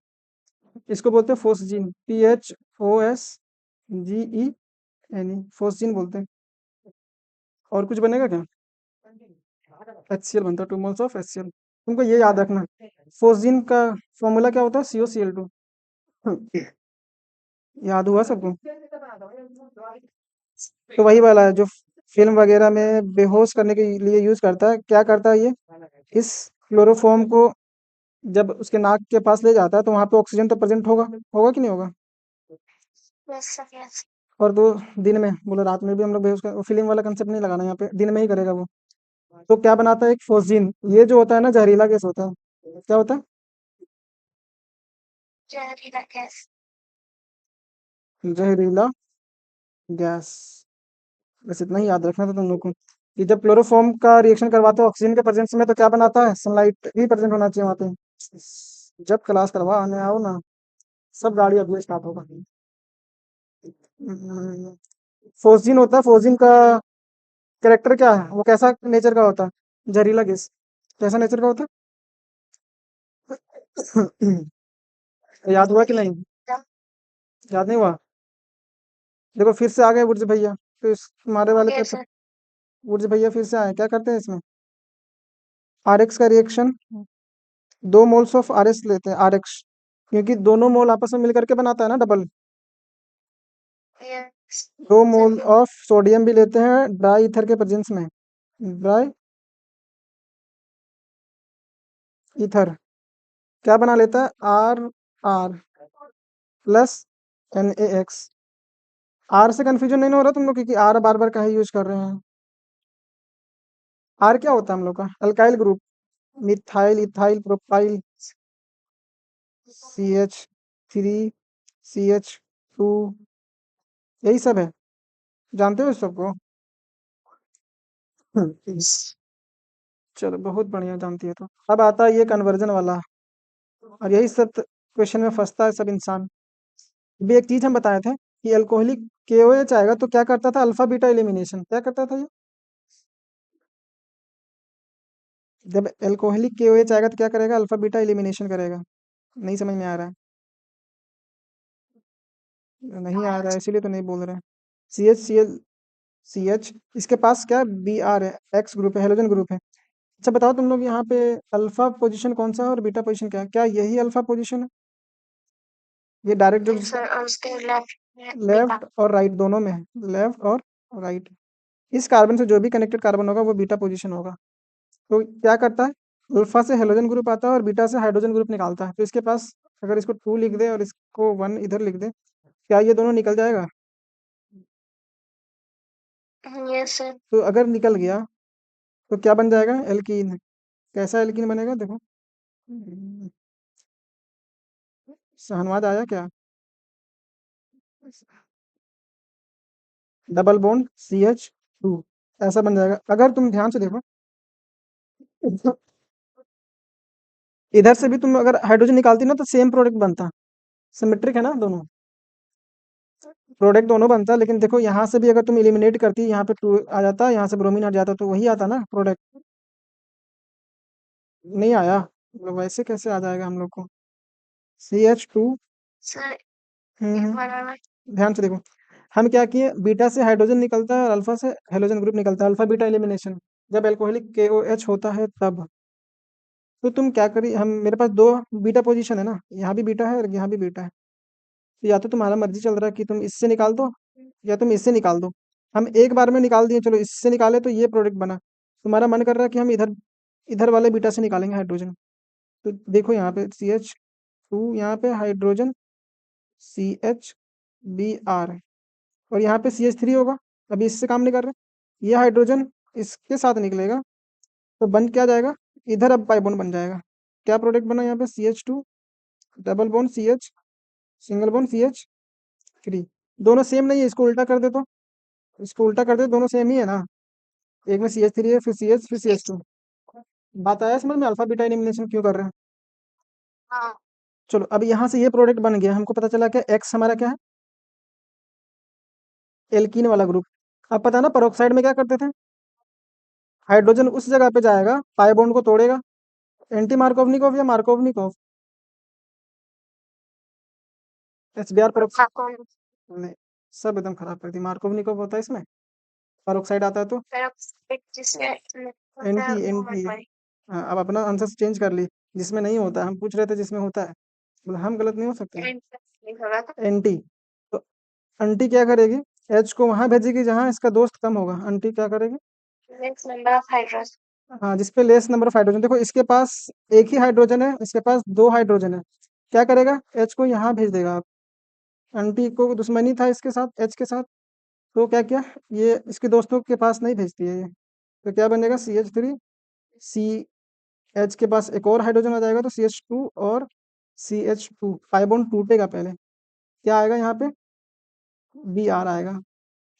इसको बोलते हैं फोस्जीन, PHOSGENE, फोस्जीन बोलते हैं। और कुछ बनेगा क्या? HCl बनता है, 2 मोल्स ऑफ HCl। तुमको ये याद रखना, फोस्जीन का फॉर्मूला क्या होता है? COCl2। याद हुआ सबको? तो वही वाला है जो फिल्म वगैरह में बेहोश करने के लिए यूज करता है। क्या करता है ये? इस क्लोरोफॉर्म को जब उसके नाक के पास ले जाता है तो वहां पे ऑक्सीजन तो प्रेजेंट होगा, होगा कि नहीं होगा? Yes, sir. Yes. और वो दिन में, बोलो रात में भी हम लोग बेहोश कर, वो फिल्म वाला कंसेप्ट नहीं लगाना यहाँ पे, दिन में ही करेगा वो। तो क्या बनाता है? एक फोस्जीन। ये जो होता है ना जहरीला गैस होता है। क्या होता है? जहरीला गैस। जहरीला गैस। बस इतना ही याद रखना था तुम लोग को कि जब क्लोरोफॉर्म का रिएक्शन करवाते हो ऑक्सीजन के प्रेजेंस में तो क्या बनाता है? सनलाइट ही प्रेजेंट होना चाहिए वहाँ पे। जब क्लास करवा आने आओ ना, सब गाड़ी अगले स्टार्ट होगा। फोस्जीन होता है, फोस्जीन का कैरेक्टर क्या है, वो कैसा नेचर का होता है? जहरीला गैस। कैसा नेचर का होता है? याद हुआ कि नहीं? याद नहीं हुआ? देखो फिर से आ गए बुर्ज भैया। तो इस तुम्हारे वाले Yes, पेपर, sir. बुर्ज भैया फिर से आए। क्या करते हैं इसमें? RX का रिएक्शन, 2 मोल्स ऑफ RS लेते हैं, RX, क्योंकि दोनों मोल आपस में मिलकर के बनाता है ना double. Yes. 2 mole of sodium भी लेते हैं ड्राई ईथर के प्रेजेंस में, ड्राई ईथर। क्या बना लेता है? R plus NaX। आर से कंफ्यूजन नहीं हो रहा तुम लोग, क्योंकि आर बार बार का ही यूज कर रहे हैं। आर क्या होता है हम लोग का? Alkyl group, methyl ethyl propyl, CH3 CH2, यही सब है। जानते हो इस सबको? चलो बहुत बढ़िया, जानती है तो। अब आता है ये कन्वर्जन वाला, और यही सब क्वेश्चन में फंसता है सब इंसान। भी एक चीज हम बताए थे कि अल्कोहलिक KOH आएगा तो क्या करता था? Alpha beta elimination. क्या करता था ये? जब अल्कोहलिक KOH आएगा तो क्या करेगा? अल्फा बीटा एलिमिनेशन करेगा। नहीं समझ में आ रहा है? नहीं आ रहा है इसीलिए तो नहीं बोल रहे हैं। CH इसके पास क्या Br है, X ग्रुप है, हेलोजन ग्रुप है। अच्छा बताओ तुम लोग यहाँ पे अल्फा पोजीशन कौन सा है और बीटा पोजीशन क्या है? क्या यही अल्फा पोजीशन है? ये डायरेक्ट जो सर और उसके लेफ्ट में बीटा। लेफ्ट और राइट दोनों में है, लेफ्ट और राइट। इस कार्बन से जो भी कनेक्टेड कार्बन होगा वो बीटा पोजीशन होगा। तो क्या करता है, अल्फा से हेलोजन ग्रुप आता है और बीटा से हाइड्रोजन ग्रुप निकालता है। तो इसके पास अगर इसको 2 लिख दे और इसको 1 इधर लिख दे, क्या ये दोनों निकल जाएगा? Yes sir. तो अगर निकल गया तो क्या बन जाएगा? एल्कीन। कैसा एल्कीन बनेगा देखो, सहनवाद आया क्या? डबल बॉन्ड CH2 ऐसा बन जाएगा। अगर तुम ध्यान से देखो, इधर से भी तुम अगर हाइड्रोजन निकालती ना तो सेम प्रोडक्ट बनता। सिमेट्रिक है ना दोनों, प्रोडक्ट दोनों बनता। लेकिन देखो यहाँ से भी अगर तुम एलिमिनेट करती, यहाँ पे 2 आ जाता, यहाँ से ब्रोमीन हट जाता, तो वही आता ना प्रोडक्ट। नहीं आया, मतलब वैसे कैसे आ जाएगा हम लोग को CH2। सर हम्म, बनाना। ध्यान से देखो, हम क्या किए, बीटा से हाइड्रोजन निकलता है और अल्फा से हेलोजन ग्रुप निकलता है, अल्फा बीटा एलिमिनेशन। जब एल्कोहलिक KOH होता है तब। तो तुम क्या करी, हम मेरे पास 2 बीटा पोजीशन है ना, यहाँ भी बीटा है और यहाँ भी बीटा है। तो या तो तुम्हारा मर्जी चल रहा है कि तुम इससे निकाल दो या तुम इससे निकाल दो। हम एक बार में निकाल दिए, चलो इससे निकाले तो ये प्रोडक्ट बना। तुम्हारा मन कर रहा है कि हम इधर इधर वाले बीटा से निकालेंगे हाइड्रोजन। तो देखो यहाँ पे CH2, यहाँ पे हाइड्रोजन CH Br, और यहाँ पे CH3 होगा। अभी इससे काम नहीं कर रहे, ये हाइड्रोजन इसके साथ निकलेगा तो बन क्या जाएगा, इधर अब पाई बॉन्ड बन जाएगा। क्या प्रोडक्ट बना यहाँ पे? CH2 double bond CH single bond CH3। दोनों सेम नहीं है, इसको उल्टा कर दे तो, इसको उल्टा कर दे, दोनों सेम ही है ना। एक में CH3 है, फिर CH, फिर CH2। बात आया समझ में, अल्फा बीटा एलिमिनेशन क्यों कर रहे हैं? हाँ चलो अब यहाँ से ये प्रोडक्ट बन गया, हमको पता चला क्या X हमारा क्या है, एल्कीन वाला ग्रुप। अब पता है ना परोक्साइड में क्या करते थे, हाइड्रोजन उस जगह पे जाएगा, पाई बॉन्ड को तोड़ेगा। एंटी मार्कोवनिकोव या मार्कोवनिकोव? HBr परोक्साइड आपको नहीं, सब एकदम खराब कर दी। मार्कोवनिकोव होता है इसमें, परोक्साइड आता है तो पेरोक्साइड जिसमें होता है एंटी वो एंटी। बनवाई। हाँ, अब अपना आंसर चेंज कर ली, जिसमें नहीं होता। हम पूछ रहे थे जिसमें होता है, मतलब हम गलत नहीं हो सकते। होगा तो एंटी, तो आंटी क्या करेगी, H को वहां भेजेगी जहां इसका दोस्त कम होगा। आंटी क्या करेगी, नेक्स्ट नंबर ऑफ हाइड्रोजन। हाँ, जिसपे लेस नंबर ऑफ हाइड्रोजन। देखो इसके पास एक ही हाइड्रोजन है, इसके पास 2 हाइड्रोजन है। क्या करेगा, H को यहाँ भेज देगा। आप आंटी को दुश्मनी था इसके साथ, H के साथ, तो क्या किया, ये इसके दोस्तों के पास नहीं भेजती है ये। तो क्या बनेगा, CH3 सी, H के पास एक और हाइड्रोजन आ जाएगा तो CH2 और CH2, पाई बॉन्ड टूटेगा पहले। क्या आएगा यहाँ पे, Br आएगा,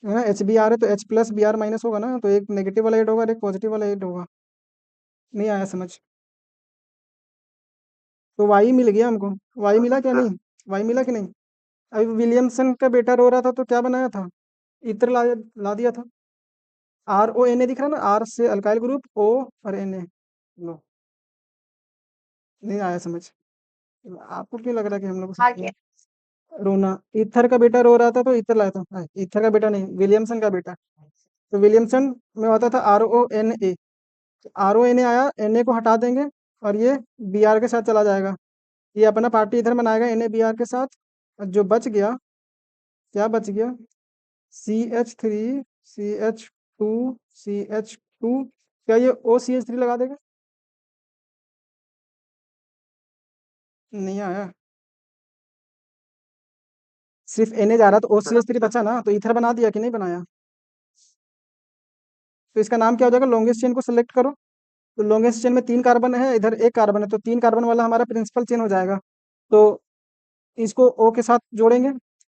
है ना। HBr है तो H प्लस Br माइनस होगा ना, तो एक नेगेटिव वाला एड होगा और एक पॉजिटिव वाला एड होगा। नहीं आया समझ? तो वाई मिल गया हमको। वाई मिला क्या? नहीं, वाई मिला कि नहीं? अभी विलियमसन का बेटा रो रहा था तो क्या बनाया था, इत्र ला दिया था। RONA दिख रहा है ना, R से अल्काइल ग्रुप, O और Na। लो, नहीं आया समझ? आपको क्यों लग रहा है कि हम लोग आ समझ गया। गए? रोना, ईथर का बेटा रो रहा था तो ईथर लाया था। ईथर का बेटा नहीं, विलियमसन का बेटा। तो विलियमसन में होता था RONA। RONA आया, Na को हटा देंगे और ये Br के साथ चला जाएगा। ये अपना पार्टी इधर बनाएगा NaBr के साथ। और जो बच गया, क्या बच गया, CH3 CH2 CH2, क्या ये OCH3 लगा देगा? नहीं आया, सिर्फ Na जा रहा तो OCH3 बचा ना, तो इथर बना दिया कि नहीं बनाया? तो इसका नाम क्या हो जाएगा, लॉन्गेस्ट चेन को सिलेक्ट करो। तो लॉन्गेस्ट चेन में 3 कार्बन है, इधर 1 कार्बन है, तो 3 कार्बन वाला हमारा प्रिंसिपल चेन हो जाएगा। तो इसको O के साथ जोड़ेंगे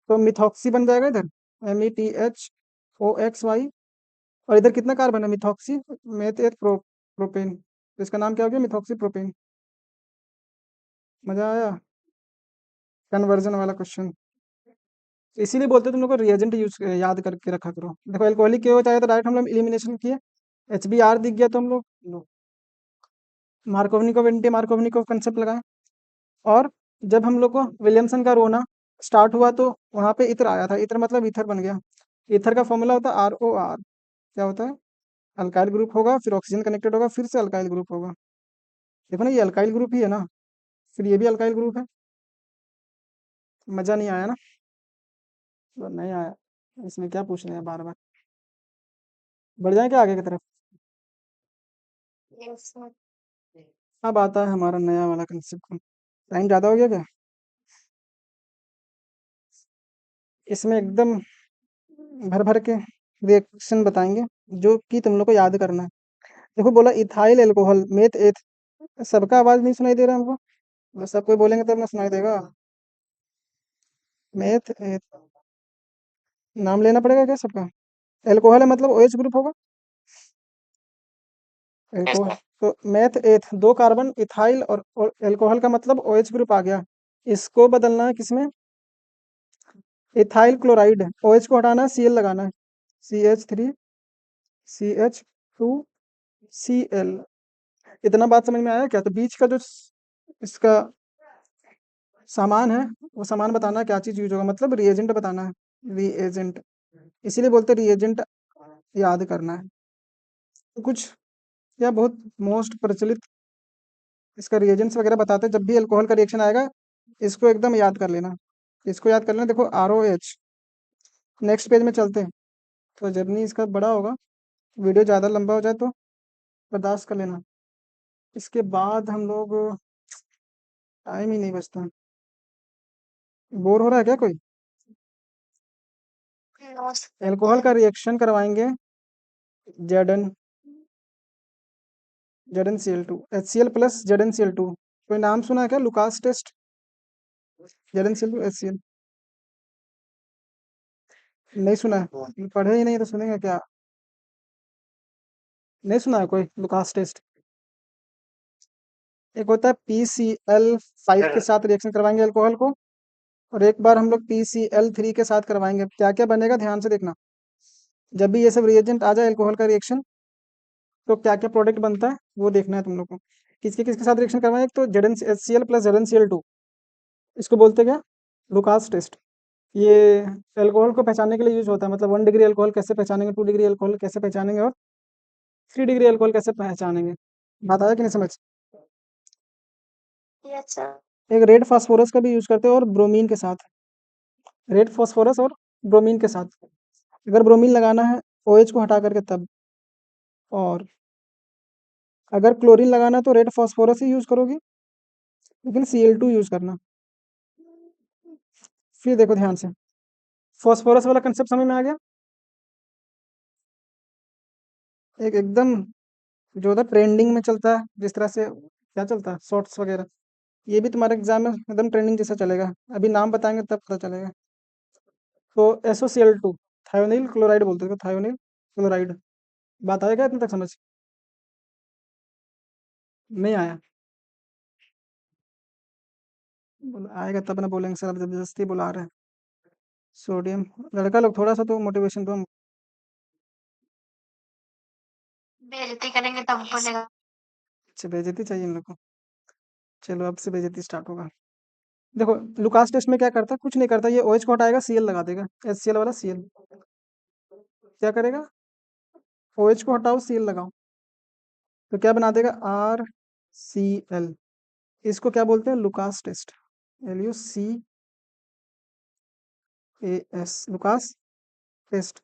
तो मिथॉक्सी बन जाएगा इधर, METHOXY। और इधर कितना कार्बन है, मिथॉक्सी मेथ एक प्रोपेन, तो इसका नाम क्या हो गया, मिथॉक्सी प्रोपेन। मजा आया, कन्वर्जन वाला क्वेश्चन। इसीलिए बोलते हैं तुम लोग को रिएजेंट यूज याद करके रखा करो। देखो एल्कोहलिक के हो चाहे तो डायरेक्ट हम लोग एलिमिनेशन किए, HBr दिख गया तो हम लोग मार्कोवनिकोव एंटी मार्कोवनिकोव कंसेप्ट लगाए। और जब हम लोग को विलियमसन का रोना स्टार्ट हुआ तो वहां पे इत्र आया था, इत्र मतलब इथर बन गया। ईथर का फॉर्मूला होता है ROR। क्या होता है? अल्काइल ग्रुप होगा, फिर ऑक्सीजन कनेक्टेड होगा, फिर से अल्काइल ग्रुप होगा। देखो ना, ये अल्काइल ग्रुप ही है ना, फिर ये भी अल्काइल ग्रुप है। मजा नहीं आया ना? तो नहीं आया, इसमें क्या पूछ रहे हैं बार बार। बढ़ जाए क्या आगे की तरफ? Yes, sir. अब आता है हमारा नया वाला कंसेप्ट। टाइम ज़्यादा हो गया क्या? इसमें एकदम भर भर के रिएक्शन बताएंगे, जो कि तुम लोग को याद करना है। देखो, बोला इथाइल एल्कोहल मेथ एथ। सबका आवाज नहीं सुनाई दे रहा हमको? बस सब कोई बोलेंगे तब ना सुनाई देगा। मेथ एथ, नाम लेना पड़ेगा क्या सबका? एल्कोहल है मतलब OH ग्रुप होगा। Yes, alcohol sir. तो मेथ एथ, 2 कार्बन इथाइल और एल्कोहल का मतलब OH ग्रुप आ गया। इसको बदलना है किसमें? Ethyl chloride. OH को हटाना है, Cl लगाना है। CH3 CH2Cl। इतना बात समझ में आया क्या? तो बीच का जो इसका सामान है, वो सामान बताना है क्या चीज यूज होगा, मतलब रिएजेंट बताना है। रिएजेंट, इसीलिए बोलते हैं रिएजेंट याद करना है। तो कुछ या बहुत मोस्ट प्रचलित इसका रिएजेंट्स वगैरह बताते हैं। जब भी अल्कोहल का रिएक्शन आएगा, इसको एकदम याद कर लेना। इसको याद कर लेना। देखो ROH। नेक्स्ट पेज में चलते हैं। तो जर्नी इसका बड़ा होगा, वीडियो ज़्यादा लंबा हो जाए तो बर्दाश्त कर लेना। इसके बाद हम लोग, टाइम ही नहीं बचता। बोर हो रहा है क्या कोई? No, sir. एल्कोहल का रिएक्शन करवाएंगे Zn ZnCl2 HCl plus ZnCl2। कोई नाम सुना है क्या? Lucas test, ZnCl2 HCl। नहीं सुना है? पढ़े ही नहीं तो सुनेंगे क्या? नहीं सुना है कोई लुकास टेस्ट? एक होता है PCl5 के साथ रिएक्शन करवाएंगे अल्कोहल को, और एक बार हम लोग PCl3 के साथ करवाएंगे। क्या क्या बनेगा ध्यान से देखना। जब भी ये सब रिएजेंट आ जाए अल्कोहल का रिएक्शन, तो क्या क्या प्रोडक्ट बनता है वो देखना है तुम लोग को। किसके किसके साथ रिएक्शन करवाएं? एक तो ZnHCl प्लस ZnCl2। इसको बोलते क्या? Lucas test. ये अल्कोहल को पहचानने के लिए यूज होता है। मतलब 1 डिग्री अल्कोहल कैसे पहचानेंगे, 2 डिग्री अल्कोहल कैसे पहचानेंगे, और 3 डिग्री अल्कोहल कैसे पहचानेंगे। बात आया कि नहीं समझ? Yes, sir. एक रेड फास्फोरस का भी यूज करते हैं, और ब्रोमीन के साथ। रेड फास्फोरस और ब्रोमीन के साथ। अगर ब्रोमीन लगाना है OH को हटा करके तब, और अगर क्लोरीन लगाना है तो रेड फास्फोरस ही यूज करोगे, लेकिन Cl2 यूज करना। फिर देखो ध्यान से, फास्फोरस वाला कंसेप्ट समझ में आ गया? एक एकदम जो होता है ट्रेंडिंग में चलता है, जिस तरह से क्या चलता है शॉर्ट्स वगैरह, ये भी तुम्हारे एग्जाम में एकदम ट्रेंडिंग जैसा चलेगा। अभी नाम बताएंगे तब पता चलेगा। तो SOCl2, थायोनिल क्लोराइड बोलते हैं, थायोनिल क्लोराइड। बात आएगा इतने तक समझ? नहीं आया? आएगा तब ना बोलेंगे सर, अब जबरदस्ती बुला रहे हैं। सोडियम, लड़का लोग थोड़ा सा तो मोटिवेशन दो। बेइज्जती करेंगे तब बोलेगा। अच्छा, बेइज्जती चाहिए इन लोग को? चलो, अब से बेइज्जती स्टार्ट होगा। देखो, लुकास टेस्ट में क्या करता है? कुछ नहीं करता। ये OH को हटाएगा, Cl लगा देगा। HCl वाला Cl क्या करेगा? OH को हटाओ, Cl लगाओ, तो क्या बना देगा? RCl। इसको क्या बोलते हैं? Lucas test. LUCAS, Lucas test.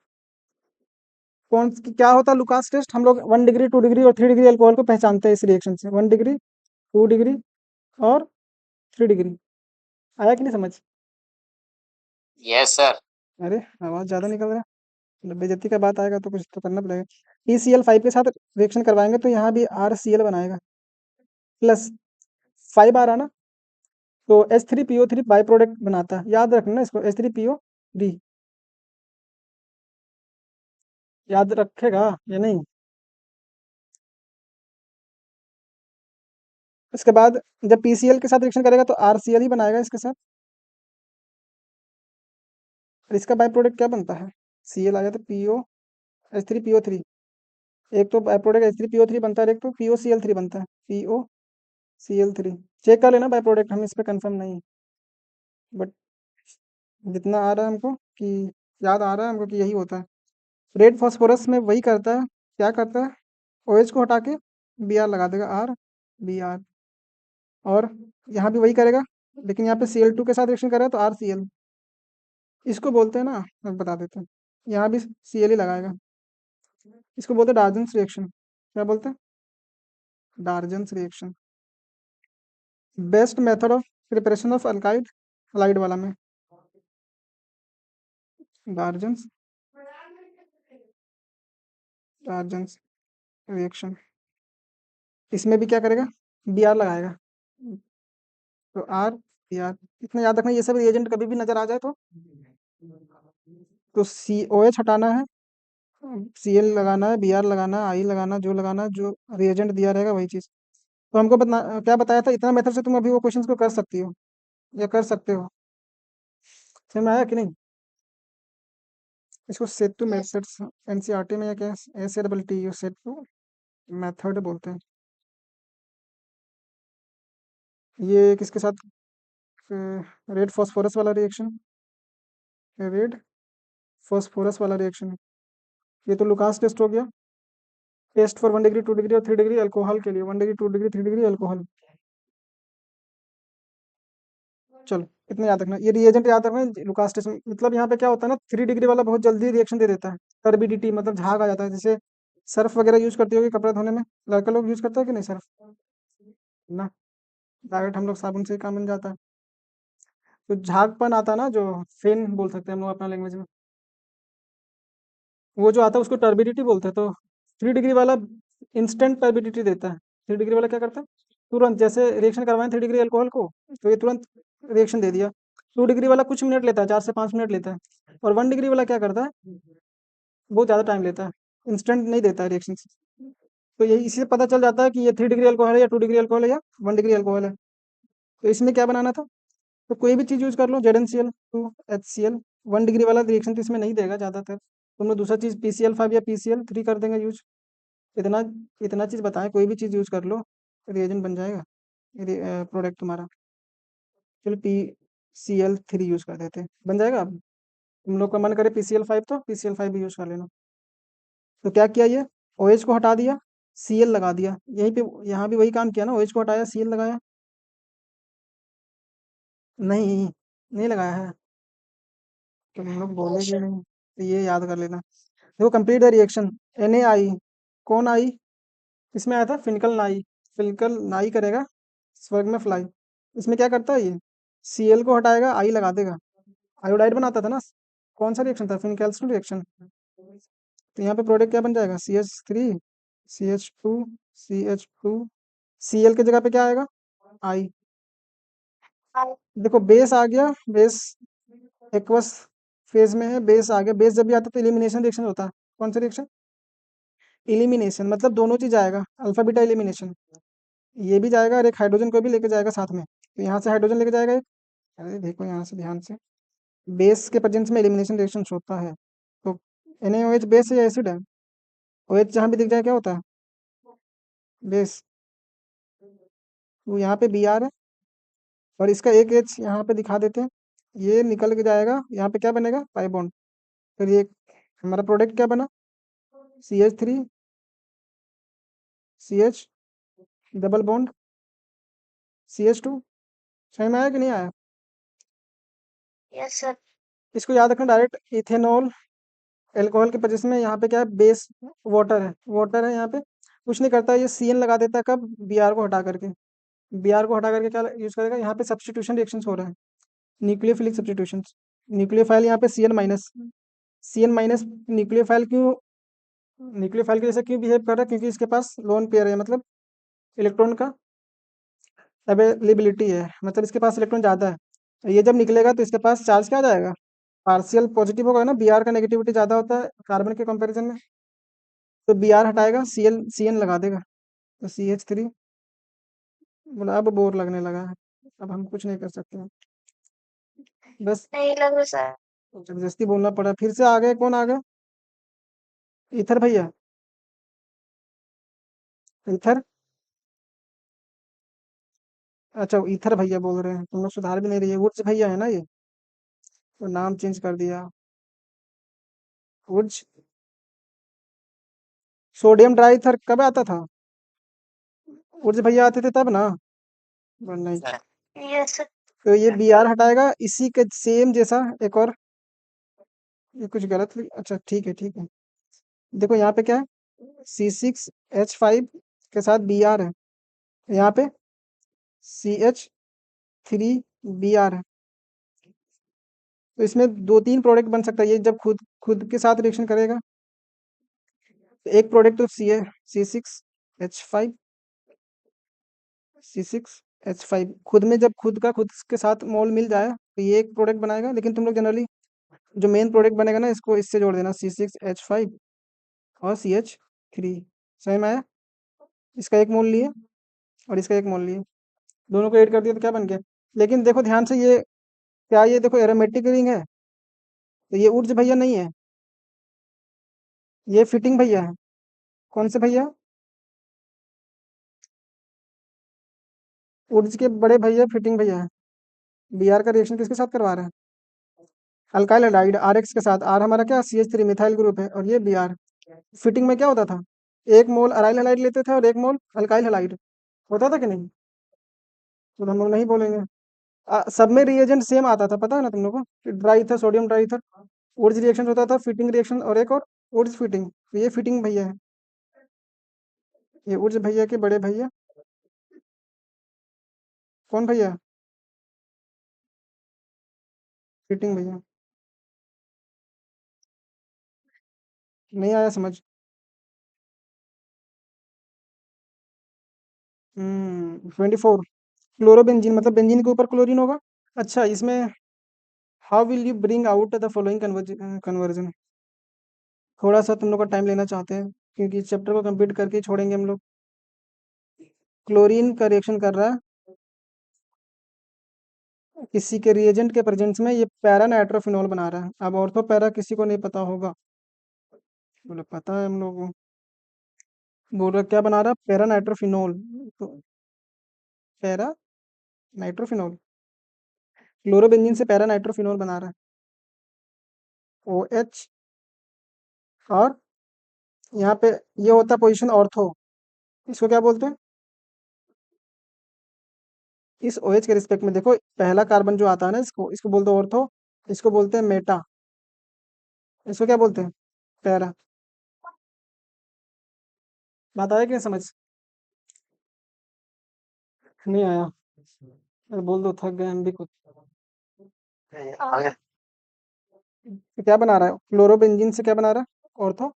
क्या होता है लुकास टेस्ट? हम लोग 1 डिग्री, 2 डिग्री और 3 डिग्री अल्कोहल को पहचानते हैं इस रिएक्शन से। 1 डिग्री, 2 डिग्री और 3 डिग्री। आया कि नहीं समझ? Yes, sir. अरे, आवाज ज्यादा निकल रहा है। जब बेइज्जती का बात आएगा तो कुछ तो करना पड़ेगा। PCl5 के साथ रिएक्शन करवाएंगे तो यहाँ भी RCl बनाएगा, प्लस 5 आ रहा ना, तो H3PO3 बाई प्रोडक्ट बनाता है। याद रखना ना इसको, H3PO3। याद रखेगा या नहीं? इसके बाद जब PCl के साथ रिएक्शन करेगा तो RCl ही बनाएगा इसके साथ। और इसका बाई प्रोडक्ट क्या बनता है? Cl आ गया तो PO H3PO3। एक तो बाई प्रोडक्ट H3PO3 बनता है, एक तो POCl3 बनता है। POCl3 चेक कर लेना बाई प्रोडक्ट, हम इस पे कंफर्म नहीं, बट जितना आ रहा है हमको कि याद आ रहा है हमको कि यही होता है। रेड फॉस्फोरस में वही करता है, क्या करता है, OH को हटा के Br लगा देगा, Br। और यहाँ भी वही करेगा, लेकिन यहाँ पे Cl2 के साथ रिएक्शन कर रहा है तो RCl। इसको बोलते हैं ना, मैं बता देता हूँ, यहाँ भी Cl ही लगाएगा। इसको बोलते हैं डार्जन्स रिएक्शन। क्या बोलते हैं? Darzens reaction. Best method of preparation of अल्काइड, हलाइड वाला में डार्जन्स डार्जन्स रिएक्शन। इसमें भी क्या करेगा, Br लगाएगा, तो Br। इतना याद रखना, ये सब रिएजेंट कभी भी नजर आ जाए तो COH हटाना है, Cl लगाना है, Br लगाना है, I लगाना, जो लगाना, जो रिएजेंट दिया रहेगा वही चीज। तो हमको क्या बताया था, इतना मेथड से तुम अभी वो क्वेश्चंस को कर सकती हो या कर सकते हो। समझ में आया कि नहीं? इसको सेतु मेथड्स NCERT में या क्या, SATT सेतु मेथड बोलते हैं। ये किसके साथ, रेड फॉस्फोरस वाला रिएक्शन, रेड फॉस्फोरस वाला रिएक्शन। ये तो लुकास टेस्ट हो गया, टेस्ट फॉर 1 डिग्री 2 डिग्री और 3 डिग्री अल्कोहल के लिए, 1 डिग्री 2 डिग्री 3 डिग्री अल्कोहल। चलो इतना याद रखना, ये रिएजेंट याद रखना। लुकास टेस्ट मतलब यहाँ पे क्या होता है ना, 3 डिग्री वाला बहुत जल्दी रिएक्शन दे देता है, टर्बिडिटी मतलब झाग आ जाता है। जैसे सर्फ वगैरह यूज करती होगी कपड़ा धोने में, लड़का लोग यूज करता है कि नहीं सर्फ ना, डायरेक्ट हम लोग साबुन से ही काम बन जाता है। तो झागपन आता है ना, जो फेन बोल सकते हैं हम लोग अपना लैंग्वेज में, वो जो आता है उसको टर्बिडिटी बोलते हैं। तो 3 डिग्री वाला इंस्टेंट टर्बिडिटी देता है। 3 डिग्री वाला क्या करता है, तुरंत, जैसे रिएक्शन करवाएं 3 डिग्री अल्कोहल को, तो ये तुरंत रिएक्शन दे दिया। 2 डिग्री वाला कुछ मिनट लेता है, 4 से 5 मिनट लेता है। और 1 डिग्री वाला क्या करता है, बहुत ज़्यादा टाइम लेता है, इंस्टेंट नहीं देता है रिएक्शन। तो यही इसी से पता चल जाता है कि ये 3 डिग्री अल्कोहल है या 2 डिग्री अल्कोहल है या 1 डिग्री अल्कोहल है। तो इसमें क्या बनाना था, तो कोई भी चीज़ यूज कर लो, ZnCl 2HCl। 1 डिग्री वाला रिएक्शन तो इसमें नहीं देगा ज़्यादातर, तुम लोग दूसरा चीज़ PCl5 या PCl3 कर देंगे यूज। इतना इतना चीज़ बताएं, कोई भी चीज़ यूज कर लो, रिएजेंट बन जाएगा, प्रोडक्ट तुम्हारा। चलो PCl3 यूज कर देते हैं, बन जाएगा। अब तुम लोग का मन करे PCl5 तो PCl5 भी यूज कर लेना। तो क्या किया, ये OH को हटा दिया, Cl लगा दिया, यहीं पे यहाँ भी वही काम किया ना, OH को हटाया Cl लगाया। नहीं, नहीं लगाया है, तुम लोग बोलेगे नहीं, तो ये याद कर लेना। देखो कंप्लीट द रिएक्शन, Na आई, कौन आई, इसमें आया था फिनकल नाई, फिनकल नाई करेगा स्वर्ग में फ्लाई। इसमें क्या करता है ये, Cl को हटाएगा, आई लगा देगा, आयोडाइड बनाता था ना। कौन सा रिएक्शन था, फिनकैल्सिन रिएक्शन। तो यहाँ पे प्रोडक्ट क्या बन जाएगा, CH3 CH2 Cl की जगह पे क्या आएगा, आई। देखो बेस आ गया, बेस एक्वस फेज में है, बेस आ गया। बेस जब भी आता है तो एलिमिनेशन रिएक्शन होता है। कौन सा रिएक्शन, एलिमिनेशन, मतलब दोनों चीज आएगा, अल्फा बीटा एलिमिनेशन। ये भी जाएगा और एक हाइड्रोजन को भी लेके जाएगा साथ में, तो यहाँ से हाइड्रोजन लेके जाएगा एक। अरे देखो यहाँ से ध्यान से, बेस के प्रेजेंस में एलिमिनेशन रिएक्शन होता है। तो NaOH बेस है या एसिड है, OH जहाँ भी दिख जाए क्या होता है, बेस। तो यहाँ पे Br है, और इसका एक H यहाँ पे दिखा देते हैं, ये निकल के जाएगा, यहाँ पे क्या बनेगा, पाई बॉन्ड। फिर ये हमारा प्रोडक्ट क्या बना, CH3CH डबल बॉन्ड CH2। समझ में आया कि नहीं आया? Yes, sir. इसको याद रखना, डायरेक्ट इथेनॉल एल्कोहल के पजेस में यहाँ पे क्या है, बेस वाटर है, वाटर है यहाँ पे, कुछ नहीं करता ये CN लगा देता है कब, Br को हटा करके। Br को हटा करके क्या यूज करेगा, यहाँ पे सब्सटीट्यूशन रिएक्शंस हो रहे हैं, न्यूक्लियोफिलिक सब्सटीट्यूशन। न्यूक्लियोफाइल यहाँ पे CN माइनस न्यूक्लियोफाइल क्यों, न्यूक्लियोफाइल के जैसे क्यों बिहेव कर रहा है, क्योंकि इसके पास लोन पेयर है, मतलब इलेक्ट्रॉन का अवेलेबिलिटी है, मतलब इसके पास इलेक्ट्रॉन ज़्यादा है। तो ये जब निकलेगा तो इसके पास चार्ज क्या आ जाएगा, पार्शियल पॉजिटिव होगा ना, Br का नेगेटिविटी ज़्यादा होता है कार्बन के कंपैरिजन में। तो Br हटाएगा, CN लगा देगा, तो CH3। बोला अब बोर लगने लगा है, अब हम कुछ नहीं कर सकते हैं, बस नहीं लगा सर। जबरदस्ती बोलना पड़ा। फिर से आ गए, कौन आ गया, इथर भैया, इथर। अच्छा इथर भैया बोल रहे हैं, तुम लोग सुधार भी नहीं रही है, वुड्स भैया है ना ये, तो नाम चेंज कर दिया। ऊर्ज सोडियम ट्राइथर कब आता था? ऊर्ज भैया आते थे तब ना। नहीं, यस सर। तो ये बी आर हटाएगा, इसी के सेम जैसा एक और, ये कुछ गलत अच्छा ठीक है ठीक है। देखो यहाँ पे क्या है, C6H5 के साथ बी आर है, यहाँ पे CH3 Br है। तो इसमें 2-3 प्रोडक्ट बन सकता है, ये जब खुद खुद के साथ रिएक्शन करेगा तो एक प्रोडक्ट तो C6H5 C6H5 खुद में, जब खुद का खुद के साथ मोल मिल जाए तो ये एक प्रोडक्ट बनाएगा। लेकिन तुम लोग जनरली जो मेन प्रोडक्ट बनेगा ना, इसको इससे जोड़ देना, C6H5 और CH3। समझ में आया? इसका एक मोल लिए और इसका एक मोल लिए, दोनों को ऐड कर दिया तो क्या बन गया। लेकिन देखो ध्यान से, ये क्या, ये देखो एरोमेटिक रिंग है, तो ये ऊर्ज भैया नहीं है, ये फिटिंग भैया है। कौन से भैया? ऊर्ज के बड़े भैया फिटिंग भैया है। बी आर का रिएक्शन किसके साथ करवा रहे हैं? अल्काइल हाइड्राइड आर एक्स के साथ। आर हमारा क्या, CH3 मिथाइल ग्रुप है, और ये बी आर। फिटिंग में क्या होता था, एक मोल अराइल हलाइड लेते थे और एक मोल अल्काइल हलाइड, होता था कि नहीं? तो हम लोग नहीं बोलेंगे। सब में रिएजेंट सेम आता था, पता है ना तुम लोग को, ड्राई था, सोडियम ड्राई था। ऊर्ज रिएक्शन होता था, फिटिंग रिएक्शन और एक और ऊर्ज फिटिंग। तो ये फिटिंग भैया है, ये ऊर्ज भैया के बड़े भैया। कौन भैया? फिटिंग भैया। नहीं आया समझ? 24 क्लोरोबेंजीन, मतलब बेंजीन के ऊपर क्लोरीन होगा। अच्छा, इसमें how will you bring out the following conversion. थोड़ा सा तुम लोग का टाइम लेना चाहते हैं, क्योंकि इस चैप्टर को कंप्लीट करके ही छोड़ेंगे हम लोग। क्लोरीन का रिएक्शन कर रहा है किसी के रिएजेंट के प्रेजेंस में, ये पैरा नाइट्रोफिनॉल बना रहा है। अब ऑर्थो पैरा किसी को नहीं पता होगा, बोले पता है हम लोग को। बोल रहा क्या बना रहा है, पैरा नाइट्रोफिनॉल। तो पैरा नाइट्रोफिनॉल, क्लोरोबेंजीन से पैरा नाइट्रोफिनॉल बना रहा है, OH। और यहाँ पे ये होता है पोजीशन ऑर्थो, इसको क्या बोलते हैं? इस OH के रिस्पेक्ट में देखो, पहला कार्बन जो आता है ना, इसको इसको बोलते हैं ऑर्थो, इसको बोलते हैं मेटा, इसको क्या बोलते हैं? पैरा। बात आया क्या समझ? नहीं आया? अरे बोल दो, थक गए हम भी कुछ। आगे तो क्या बना रहा है, क्लोरोबेंजीन से क्या बना रहा है, ऑर्थो।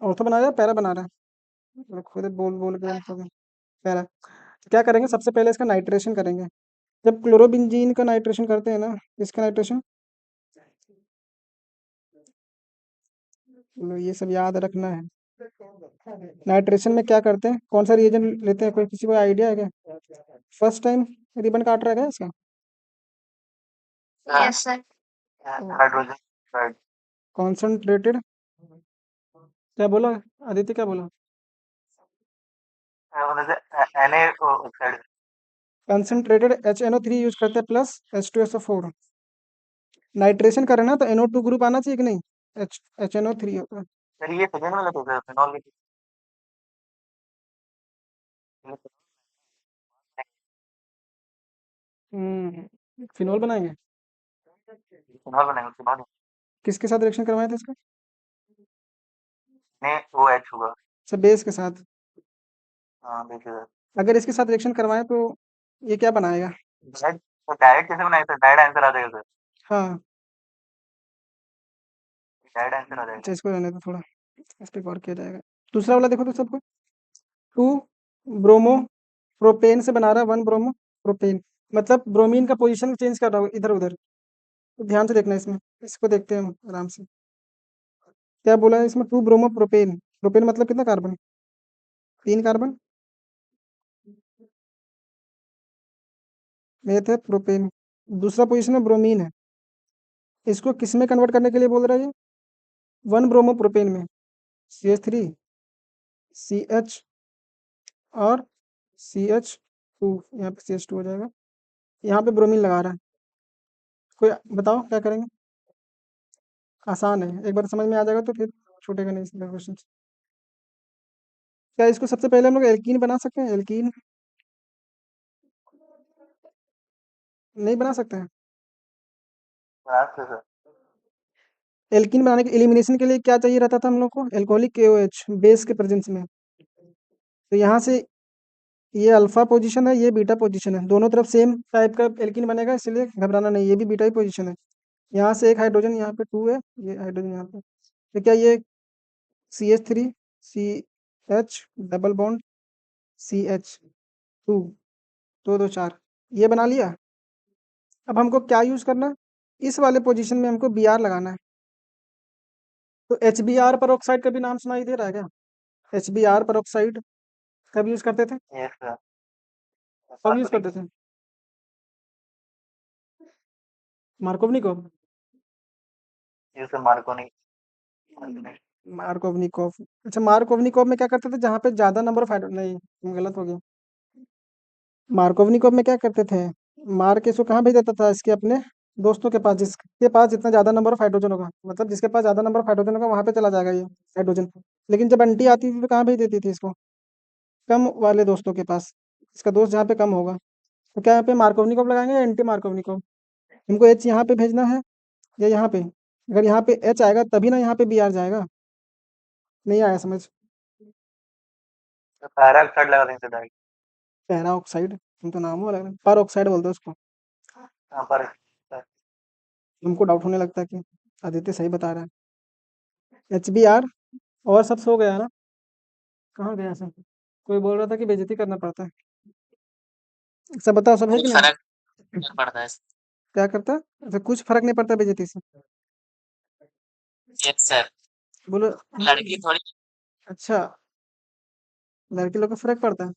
ऑर्थो बना रहा है, पैरा बना रहा है? मैं खुद बोल बोल के तो पैरा। तो क्या करेंगे, सबसे पहले इसका नाइट्रेशन करेंगे। जब क्लोरोबेंजीन का नाइट्रेशन करते हैं ना, इसका नाइट्रेशन, लो ये सब याद रखना है। नाइट्रेशन में क्या करते हैं, कौन सा रिएजेंट लेते हैं, कोई किसी को आइडिया है क्या? फर्स्ट टाइम रिबन काट रहा है क्या इसका? Yes sir. हाइड्रोजन कॉन्सेंट्रेटेड, क्या बोला आदित्य, क्या बोला? Na oxide concentrated HNO3 use करते हैं प्लस H2SO4। नाइट्रेशन करें ना तो NO2 ग्रुप आना चाहिए कि नहीं, HNO3 होता है। सर, ये सेकंड वाला तो फिनॉल की फिनॉल बनाएंगे। फिनॉल बनाएंगे उसके बाद किसके साथ रिएक्शन करवाए थे इसका? ने OH होगा। अच्छा, बेस के साथ। हाँ देखिए सर, अगर इसके साथ रिएक्शन करवाएं तो ये क्या बनाएगा? डायरेक्ट तो डायरेक्ट कैसे बनाए सर, डायरेक्ट आंसर आ जाएगा सर, हाँ, डायरेक्ट आंसर आ जाएगा। अच्छा इसको रहने दो थोड़ा, इस पे गौर किया जाएगा। दूसरा वाला देखो तो सबको, 2 ब्रोमो प्रोपेन से बना रहा है 1 ब्रोमो प्रोपेन, मतलब ब्रोमीन का पोजीशन चेंज कर रहा हो इधर उधर। तो ध्यान से देखना इसमें, इसको देखते हैं हम आराम से। क्या बोला है इसमें, 2 ब्रोमो प्रोपेन। प्रोपेन मतलब कितना कार्बन, 3 कार्बन। मेथ है प्रोपेन, दूसरा पोजीशन में ब्रोमीन है। इसको किस में कन्वर्ट करने के लिए बोल रहा है ये, 1 ब्रोमो प्रोपेन में, CH3 CH और CH2, यहाँ पे CH2 हो जाएगा, यहाँ पे ब्रोमीन लगा रहा है। कोई बताओ क्या करेंगे? आसान है, एक बार समझ में आ जाएगा तो फिर छूटेगा नहीं इसमें क्वेश्चन। क्या इसको सबसे पहले हम लोग एल्कीन बना सकते हैं? एल्कीन नहीं बना सकते हैं? बना सकते सर। एल्कीन बनाने के एलिमिनेशन के लिए क्या चाहिए रहता था हम लोग को? एल्कोहलिक KOH बेस के प्रेजेंस में। तो यहाँ से ये अल्फा पोजीशन है, ये बीटा पोजीशन है, दोनों तरफ सेम टाइप का एल्कीन बनेगा, इसलिए घबराना नहीं, ये भी बीटा ही पोजीशन है। यहाँ से एक हाइड्रोजन यहाँ पे 2 है, ये हाइड्रोजन यहाँ पे, तो क्या ये CH3 CH double bond CH2 2 2 4 ये बना लिया। अब हमको क्या यूज करना है? इस वाले पोजीशन में हमको Br लगाना है। तो HBr पर ऑक्साइड का भी नाम सुनाई दे रहा है क्या? HBr पर ऑक्साइड कब यूज करते थे? Yes sir. कब यूज करते थे? Markovnikov. Yes sir, Markovnikov. Markovnikov, अच्छा मार्कोवनिकोव में क्या करते थे? जहाँ पे ज्यादा नंबर ऑफ हाइड्रोजन, नहीं गलत हो गया। मार्कोवनिकोव में क्या करते थे? मार के इसको कहाँ भेज देता था? इसके अपने दोस्तों के पास, जिसके पास जितना ज्यादा नंबर ऑफ हाइड्रोजन होगा, मतलब जिसके पास ज्यादा नंबर ऑफ हाइड्रोजन होगा वहां पे चला जाएगा ये हाइड्रोजन। लेकिन जब एंटी आती थी तो कहाँ भेज देती थी इसको? कम वाले दोस्तों के पास, इसका दोस्त जहाँ पे कम होगा। तो क्या यहाँ पे मार्कोवनिकोव लगाएंगे या एंटी मार्कोवनिकोव? हमको H यहाँ पे भेजना है या यहाँ पे? अगर यहाँ पे H आएगा तभी ना यहाँ पे Br जाएगा। नहीं आया समझ? तो पैरा ऑक्साइड लगा देंगे डायरेक्ट। पैरा ऑक्साइड, तुम तो नाम अलग है, पर ऑक्साइड बोल दो उसको। यहाँ पर सर। तुमको डाउट होने लगता है कि आदित्य सही बता रहा है। HBr और सब सो गया ना? कहाँ गया सब? कोई बोल रहा था कि बेइज्जती करना पड़ता है। सब बताओ, सब है कि कुछ नहीं? फर्क नहीं पड़ता है। क्या करता है? अच्छा कुछ फर्क नहीं पड़ता बेइज्जती से? Yes sir. बोलो। लड़की थोड़ी। अच्छा, लड़के लोग को फर्क पड़ता है?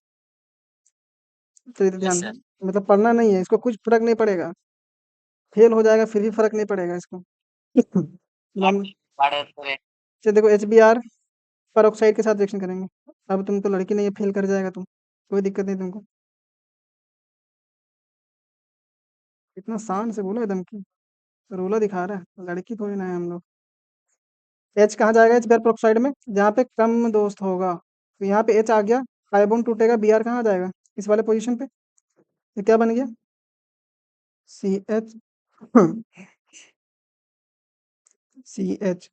तो ये तो यस ध्यान, सर। मतलब पढ़ना नहीं है इसको, कुछ फर्क नहीं पड़ेगा, फेल हो जाएगा फिर भी फर्क नहीं पड़ेगा इसको। हम बड़े थोड़े। अच्छा देखो HBr पर ऑक्साइड के साथ रिएक्शन करेंगे। अब तुम तो लड़की नहीं है, फेल कर जाएगा तुम, कोई दिक्कत नहीं तुमको। इतना शान से बोलो एकदम की रोला दिखा रहा है, लड़की थोड़ी ना है हम लोग। H कहाँ जाएगा? HBr पर ऑक्साइड में जहाँ पे कम दोस्त होगा, तो यहाँ पे H आ गया, कार्बन टूटेगा, Br कहाँ आ जाएगा? इस वाले पोजीशन पे। तो क्या बन गया? CH CH,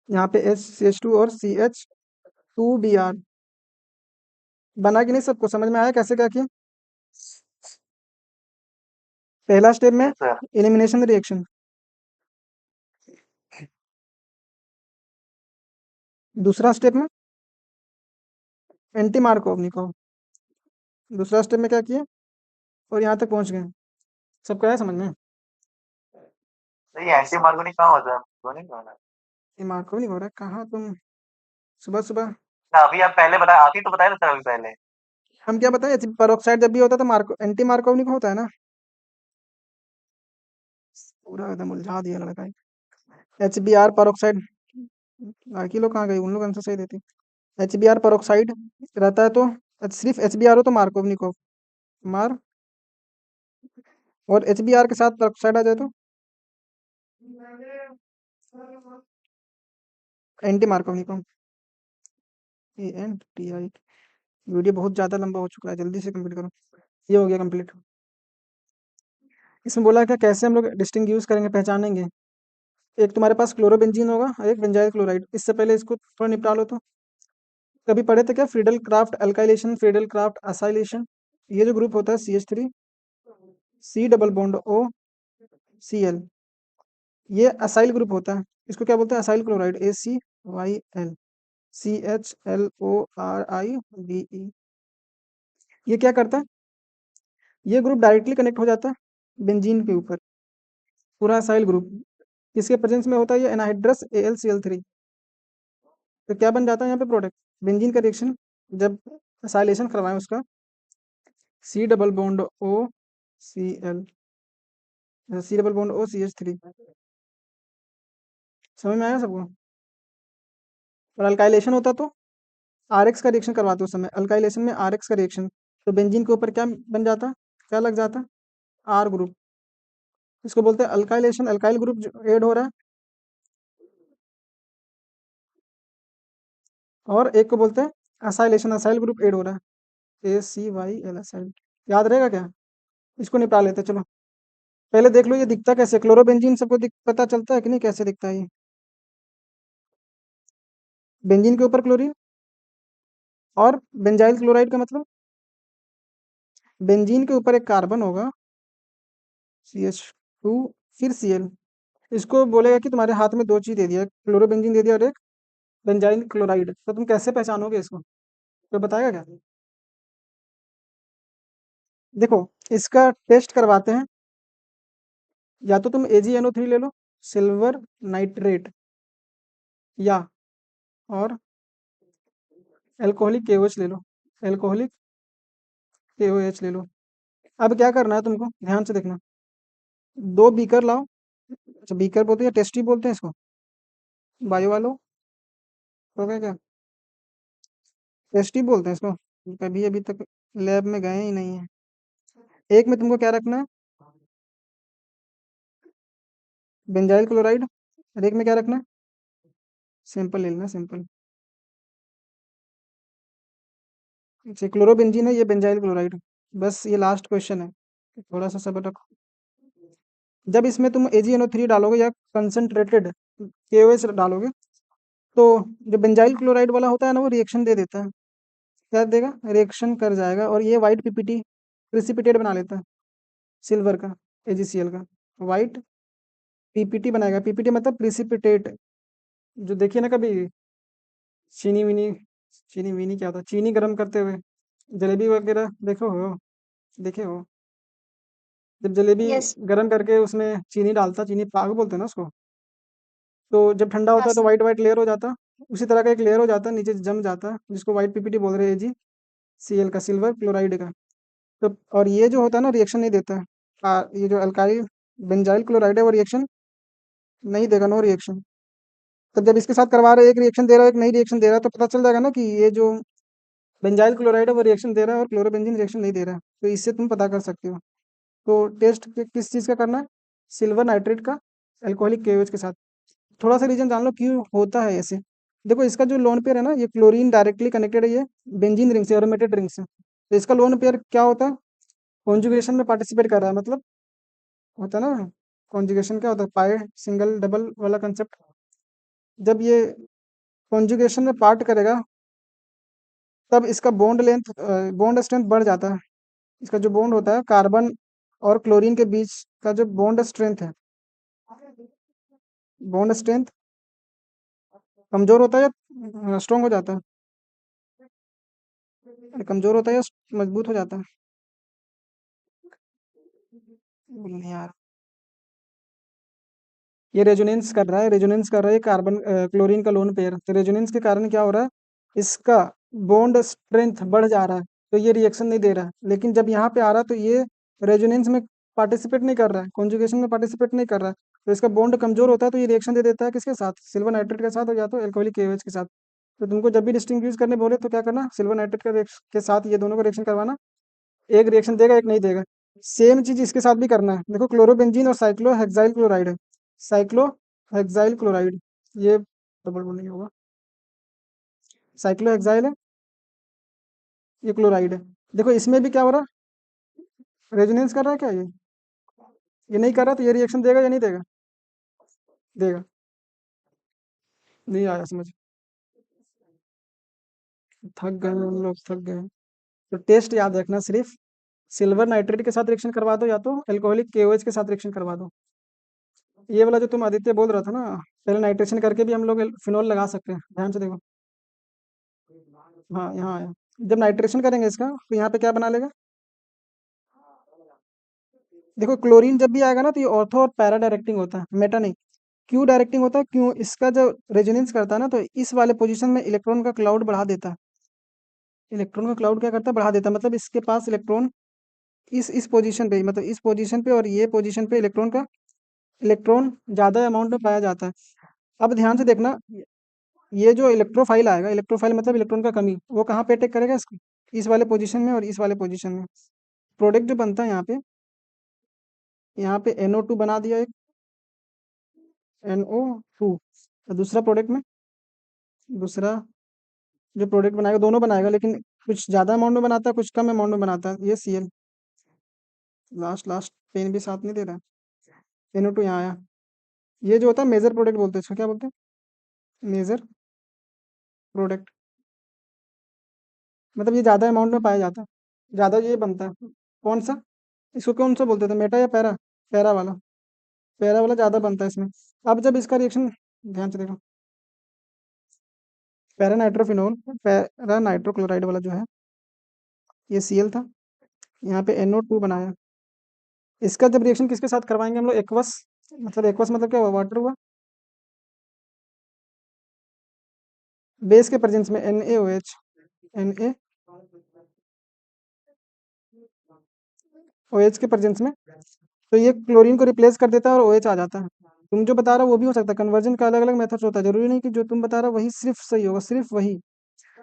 यहाँ पे CH2 और CH2Br बना कि नहीं? सबको समझ में आया कैसे क्या किया? पहला स्टेप में यस सर। एलिमिनेशन रिएक्शन, दूसरा स्टेप में एंटी मार्कोवनिकोव, दूसरा स्टेप में क्या किया और यहाँ तक पहुंच गए। सबको आया समझ में? तो ये एंटी मार्कोनी कहाँ होता है? मार्कोनी कहाँ होता है? ये मार्कोवनिकोव हो रहा है कहाँ तुम? सुबह सुबह ना, अभी आप पहले बताए, आप ही तो बताए ना सर अभी पहले। हम क्या बताएं? पर जब भी होता है तो मार्को एंटी मार्कोवनिक होता है ना। पूरा एकदम उलझा दिया लड़का। HBr पर ऑक्साइड, लड़की लोग कहाँ गई? उन लोग आंसर सही देती। HBr पर ऑक्साइड रहता है तो सिर्फ HBr हो तो मार्कोवनिकोव मार, और HBr के साथ पर ऑक्साइड आ जाए तो एंटी मार्कोवनिकोव। ANTI। वीडियो बहुत ज्यादा लंबा हो चुका है, जल्दी से कंप्लीट करो। ये हो गया कंप्लीट। इसमें बोला क्या कैसे हम लोग डिस्टिंग्विश करेंगे, पहचानेंगे? एक तुम्हारे पास क्लोरोबेंजीन होगा और एक बेंजाइल क्लोराइड। इससे पहले इसको थोड़ा निपटा लो। तो कभी पढ़े थे क्या Friedel craft alkylation, Friedel craft acylation? ये जो ग्रुप होता है CH3 C double bond OCl, ये असाइल ग्रुप होता है। इसको क्या बोलते हैं? Acyl chloride ACYL CHLORIDE। ये क्या करता है? ये ग्रुप डायरेक्टली कनेक्ट हो जाता है बेंजीन के ऊपर, पूरा असाइल ग्रुप। किसके प्रेजेंस में होता है? ये एनहाइड्रस AlCl3। तो क्या बन जाता है यहाँ पे प्रोडक्ट? बेंजीन का रिएक्शन जब असाइलेशन करवाएं उसका, C double bond OCl, C double bond OCH3। समझ में आया सबको? और अल्काइलेशन होता तो RX का रिएक्शन करवाते उस समय, अल्काइलेशन में RX का रिएक्शन, तो बेंजीन के ऊपर क्या बन जाता? क्या लग जाता? R group. इसको बोलते हैं अल्काइलेशन, अल्काइल ग्रुप ऐड हो रहा है, और एक को बोलते हैं असाइलेशन, असाइल ग्रुप ऐड हो रहा है, ACYL असाइल। याद रहेगा क्या? इसको निपटा लेते हैं, चलो पहले देख लो ये दिखता कैसे, क्लोरोबेंजीन सबको पता चलता है कि नहीं कैसे दिखता है ये? बेंजीन के ऊपर क्लोरीन, और बेंजाइल क्लोराइड का मतलब बेंजीन के ऊपर एक कार्बन होगा CH2, फिर Cl। इसको बोलेगा कि तुम्हारे हाथ में दो चीज दे दिया, क्लोरोबेंजीन दे दिया और एक बेंजाइल क्लोराइड, तो तुम कैसे पहचानोगे इसको? तो बताएगा क्या? देखो इसका टेस्ट करवाते हैं, या तो तुम AgNO3 ले लो, सिल्वर नाइट्रेट, या और एल्कोहलिक KOH ले लो, एल्कोहलिक KOH ले लो। अब क्या करना है तुमको, ध्यान से देखना, दो बीकर लाओ, अच्छा बीकर बोलते हैं या टेस्टी बोलते हैं इसको, बायो वालों, हो गया क्या? टेस्टी बोलते हैं इसको, कभी अभी तक लैब में गए ही नहीं है। एक में तुमको क्या रखना है, बेंजाइल क्लोराइड, और एक में क्या रखना है, सिंपल ले लेना, सिंपल। अच्छा क्लोरोबेंजीन है, ये बेंजाइल क्लोराइड, बस ये लास्ट क्वेश्चन है, थोड़ा सा सब्र रखो। जब इसमें तुम AgNO3 डालोगे या कंसंट्रेटेड KOH डालोगे, तो जो बेंजाइल क्लोराइड वाला होता है ना, वो रिएक्शन दे देता है, क्या देगा, रिएक्शन कर जाएगा, और ये वाइट PPT प्रिसिपिटेट बना लेता है, सिल्वर का, AgCl का वाइट PPT बनाएगा। PPT मतलब प्रिसिपिटेट, जो देखिए ना कभी चीनी विनी, चीनी विनी क्या होता है, चीनी गर्म करते हुए, जलेबी वगैरह देखो हो, देखे हो, जब जलेबी यस। गर्म करके उसमें चीनी डालता, चीनी पाक बोलते हैं ना उसको, तो जब ठंडा होता हाँ है तो सर। वाइट वाइट लेयर हो जाता है, उसी तरह का एक लेयर हो जाता है, नीचे जम जाता है, जिसको वाइट PPT बोल रहे हैं, AgCl का, सिल्वर क्लोराइड का। तो और ये जो होता है ना, रिएक्शन नहीं देता है, ये जो अल्काइल बेंजाइल क्लोराइड है वो रिएक्शन नहीं देगा, नो रिएक्शन। तब जब इसके साथ करवा रहे हैं, एक रिएक्शन दे रहा है, एक नहीं रिएक्शन दे रहा है, तो पता चल जाएगा ना कि ये जो बेंजाइल क्लोराइड है वो रिएक्शन दे रहा है और क्लोरोबेंजीन रिएक्शन नहीं दे रहा है, तो इससे तुम पता कर सकते हो। तो टेस्ट किस चीज़ का करना है, सिल्वर नाइट्रेट का अल्कोहलिक KOH के साथ। थोड़ा सा रीजन जान लो क्यों होता है ऐसे। देखो इसका जो लोन पेयर है ना, ये क्लोरीन डायरेक्टली कनेक्टेड है ये बेंजीन रिंग से, एरोमेटेड रिंग से, तो इसका लोन पेयर क्या होता है, कॉन्जुगेशन में पार्टिसिपेट कर रहा है, मतलब होता है ना, कॉन्जुगेशन क्या होता है, पाई सिंगल डबल वाला कंसेप्ट। जब ये कॉन्जुगेशन में पार्ट करेगा, तब इसका बॉन्ड लेंथ, बॉन्ड स्ट्रेंथ बढ़ जाता है। इसका जो बॉन्ड होता है कार्बन और क्लोरीन के बीच का, जो बॉन्ड स्ट्रेंथ है, बॉन्ड स्ट्रेंथ कमजोर होता है या स्ट्रांग हो जाता है? अरे कमजोर होता है या मजबूत हो जाता है? नहीं यार, ये रेजोनेंस कर रहा है, रेजोनेंस कर रहा है कार्बन क्लोरीन का लोन पेयर, तो रेजोनेंस के कारण क्या हो रहा है, इसका बॉन्ड स्ट्रेंथ बढ़ जा रहा है, तो ये रिएक्शन नहीं दे रहा है। लेकिन जब यहाँ पे आ रहा है तो ये रेजोनेंस में पार्टिसिपेट नहीं कर रहा है, कॉन्जुगेशन में पार्टिसिपेट नहीं कर रहा है, तो इसका बॉन्ड कमजोर होता है, तो ये रिएक्शन दे देता है किसके साथ, सिल्वर नाइट्रेट के साथ, हो या तो एल्कोहलिक KOH के साथ। तो तुमको जब भी डिस्टिंग्विश करने बोले तो क्या करना, सिल्वर नाइट्रेट के साथ ये दोनों को रिएक्शन करवाना, एक रिएक्शन देगा एक नहीं देगा। सेम चीज इसके साथ भी करना है, देखो क्लोरोबेंजीन और साइक्लोहेक्साइल क्लोराइड है, साइक्लोहेक्साइल क्लोराइड, ये डबल नहीं होगा, साइक्लोहेक्साइल है, ये क्लोराइड है। देखो इसमें भी क्या हो रहा है, रेजोनेंस कर रहा है क्या ये नहीं कर रहा, तो ये रिएक्शन देगा या नहीं देगा, देगा। नहीं आया समझ, थक गए हम लोग, थक गए। तो टेस्ट याद रखना, सिर्फ सिल्वर नाइट्रेट के साथ रिएक्शन करवा दो, या तो एल्कोहलिक KOH के साथ रिएक्शन करवा दो। ये वाला जो तुम आदित्य बोल रहा था ना, पहले नाइट्रेशन करके भी हम लोग फिनॉल लगा सकते हैं, ध्यान से देखो। हाँ यहाँ आया, जब नाइट्रेशन करेंगे इसका तो यहाँ पे क्या बना लेगा, देखो क्लोरीन जब भी आएगा ना, तो ये ऑर्थो और पैरा डायरेक्टिंग होता है, मेटा नहीं। क्यों डायरेक्टिंग होता है, क्यों, इसका जब रेजोनेंस करता है ना, तो इस वाले पोजीशन में इलेक्ट्रॉन का क्लाउड बढ़ा देता है, इलेक्ट्रॉन का क्लाउड क्या करता है, बढ़ा देता है, मतलब इसके पास इलेक्ट्रॉन इस पोजीशन पे, मतलब इस पोजीशन पे और ये पोजीशन पे इलेक्ट्रॉन ज्यादा अमाउंट में पाया जाता है। अब ध्यान से देखना, ये जो इलेक्ट्रोफाइल आएगा, इलेक्ट्रोफाइल मतलब इलेक्ट्रॉन का कमी, वो कहाँ पे अटैक करेगा इसको, इस वाले पोजीशन में और इस वाले पोजीशन में। प्रोडक्ट जो बनता है यहाँ पे, यहाँ पे NO2 बना दिया एक, NO2। और दूसरा प्रोडक्ट में, दूसरा जो प्रोडक्ट बनाएगा दोनों बनाएगा, लेकिन कुछ ज़्यादा अमाउंट में बनाता है, कुछ कम अमाउंट में बनाता है। ये Cl, लास्ट पेन भी साथ नहीं दे रहा है। NO2 यहाँ आया। ये जो होता है मेजर प्रोडक्ट बोलते हैं, इसको क्या बोलते हैं? Major product. मतलब ये ज़्यादा अमाउंट में पाया जाता है, ज़्यादा ये बनता है। कौन सा, इसको कौन सा बोलते थे, मेटा या पैरा? पैरा वाला, पैरा वाला ज़्यादा बनता है इसमें। अब जब इसका रिएक्शन, ध्यान से देखो, पैरा नाइट्रोफिनोल, पैरा नाइट्रोक्लोराइड वाला जो है, ये Cl था, यहाँ पे NO2 बनाया। इसका जब रिएक्शन किसके साथ करवाएंगे हम लोग? एक्वस, मतलब एक्वस मतलब क्या हुआ? वाटर हुआ। बेस के प्रेजेंस में NaOH, NaOH के प्रेजेंस में, तो ये क्लोरीन को रिप्लेस कर देता है और OH आ जाता है। तुम जो बता रहे हो वो भी हो सकता है, कन्वर्जन का अलग अलग मेथड होता है, जरूरी नहीं कि जो तुम बता रहे हो वही सिर्फ सही होगा, सिर्फ वही,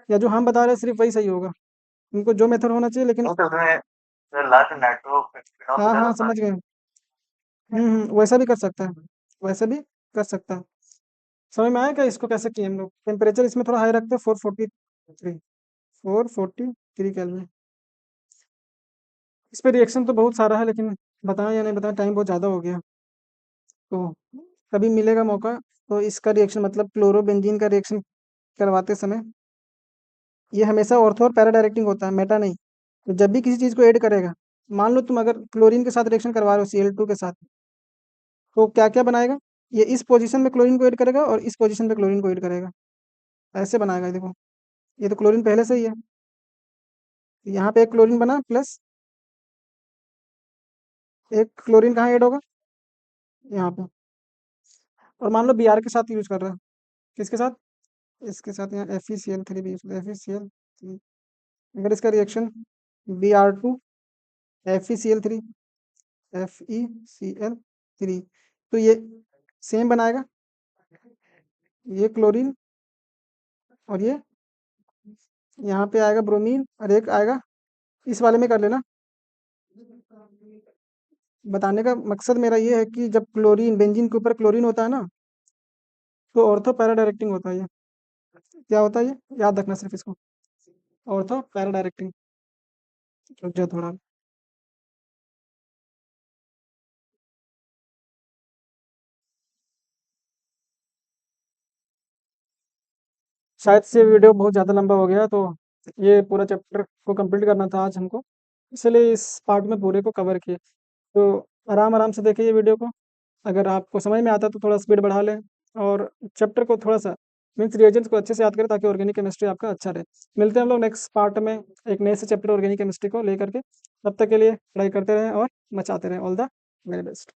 या जो हम बता रहे हैं सिर्फ वही सही होगा। तुमको जो मेथड होना चाहिए, लेकिन तो उसमें लास्ट नाइट्रो फिनॉल हाँ वगैरह हाँ था। समझ गए। वैसा भी कर सकता है, वैसे भी कर सकता है। समझ में आया क्या इसको कैसे किए हम लोग? टेम्परेचर इसमें थोड़ा हाई रखते हैं, 443 इस पे रिएक्शन तो बहुत सारा है, लेकिन बताएं या नहीं बताएं, टाइम बहुत ज़्यादा हो गया। तो कभी मिलेगा मौका तो इसका रिएक्शन, मतलब क्लोरोबेंजीन का रिएक्शन करवाते समय ये हमेशा ऑर्थो और पैरा डायरेक्टिंग होता है, मेटा नहीं। तो जब भी किसी चीज़ को ऐड करेगा, मान लो तुम अगर क्लोरीन के साथ रिएक्शन करवा रहे हो Cl2 के साथ, तो क्या क्या बनाएगा? ये इस पोजीशन में क्लोरीन को ऐड करेगा और इस पोजीशन पे क्लोरीन को ऐड करेगा, ऐसे बनाएगा। ये देखो, ये तो क्लोरीन पहले से ही है, यहाँ पे एक क्लोरीन बना प्लस एक क्लोरीन कहाँ ऐड होगा? यहाँ पे। और मान लो Br के साथ यूज कर रहा है, किसके साथ? इसके साथ, यहाँ FeCl3 भी, FeCl3। अगर इसका रिएक्शन Br2 FeCl3 FeCl3, तो ये सेम बनाएगा, ये क्लोरीन और ये यहाँ पे आएगा ब्रोमीन, और एक आएगा इस वाले में कर लेना। बताने का मकसद मेरा ये है कि जब क्लोरीन, बेंजीन के ऊपर क्लोरीन होता है ना, तो ऑर्थो पैरा डायरेक्टिंग होता है। ये क्या होता है, ये याद रखना सिर्फ इसको, ऑर्थो पैरा डायरेक्टिंग। रुक जाओ थोड़ा, शायद से वीडियो बहुत ज़्यादा लंबा हो गया, तो ये पूरा चैप्टर को कंप्लीट करना था आज हमको, इसलिए इस पार्ट में पूरे को कवर किए। तो आराम आराम से देखिए ये वीडियो को, अगर आपको समझ में आता तो थोड़ा स्पीड बढ़ा लें, और चैप्टर को थोड़ा सा, मीन्स रिएजेंट्स को अच्छे से याद करें, ताकि ऑर्गेनिक केमिस्ट्री आपका अच्छा रहे। मिलते हैं हम लोग नेक्स्ट पार्ट में एक नए से चैप्टर ऑर्गेनिक केमिस्ट्री को लेकर के। तब तक के लिए पढ़ाई करते रहें और मचाते रहें। All the very best.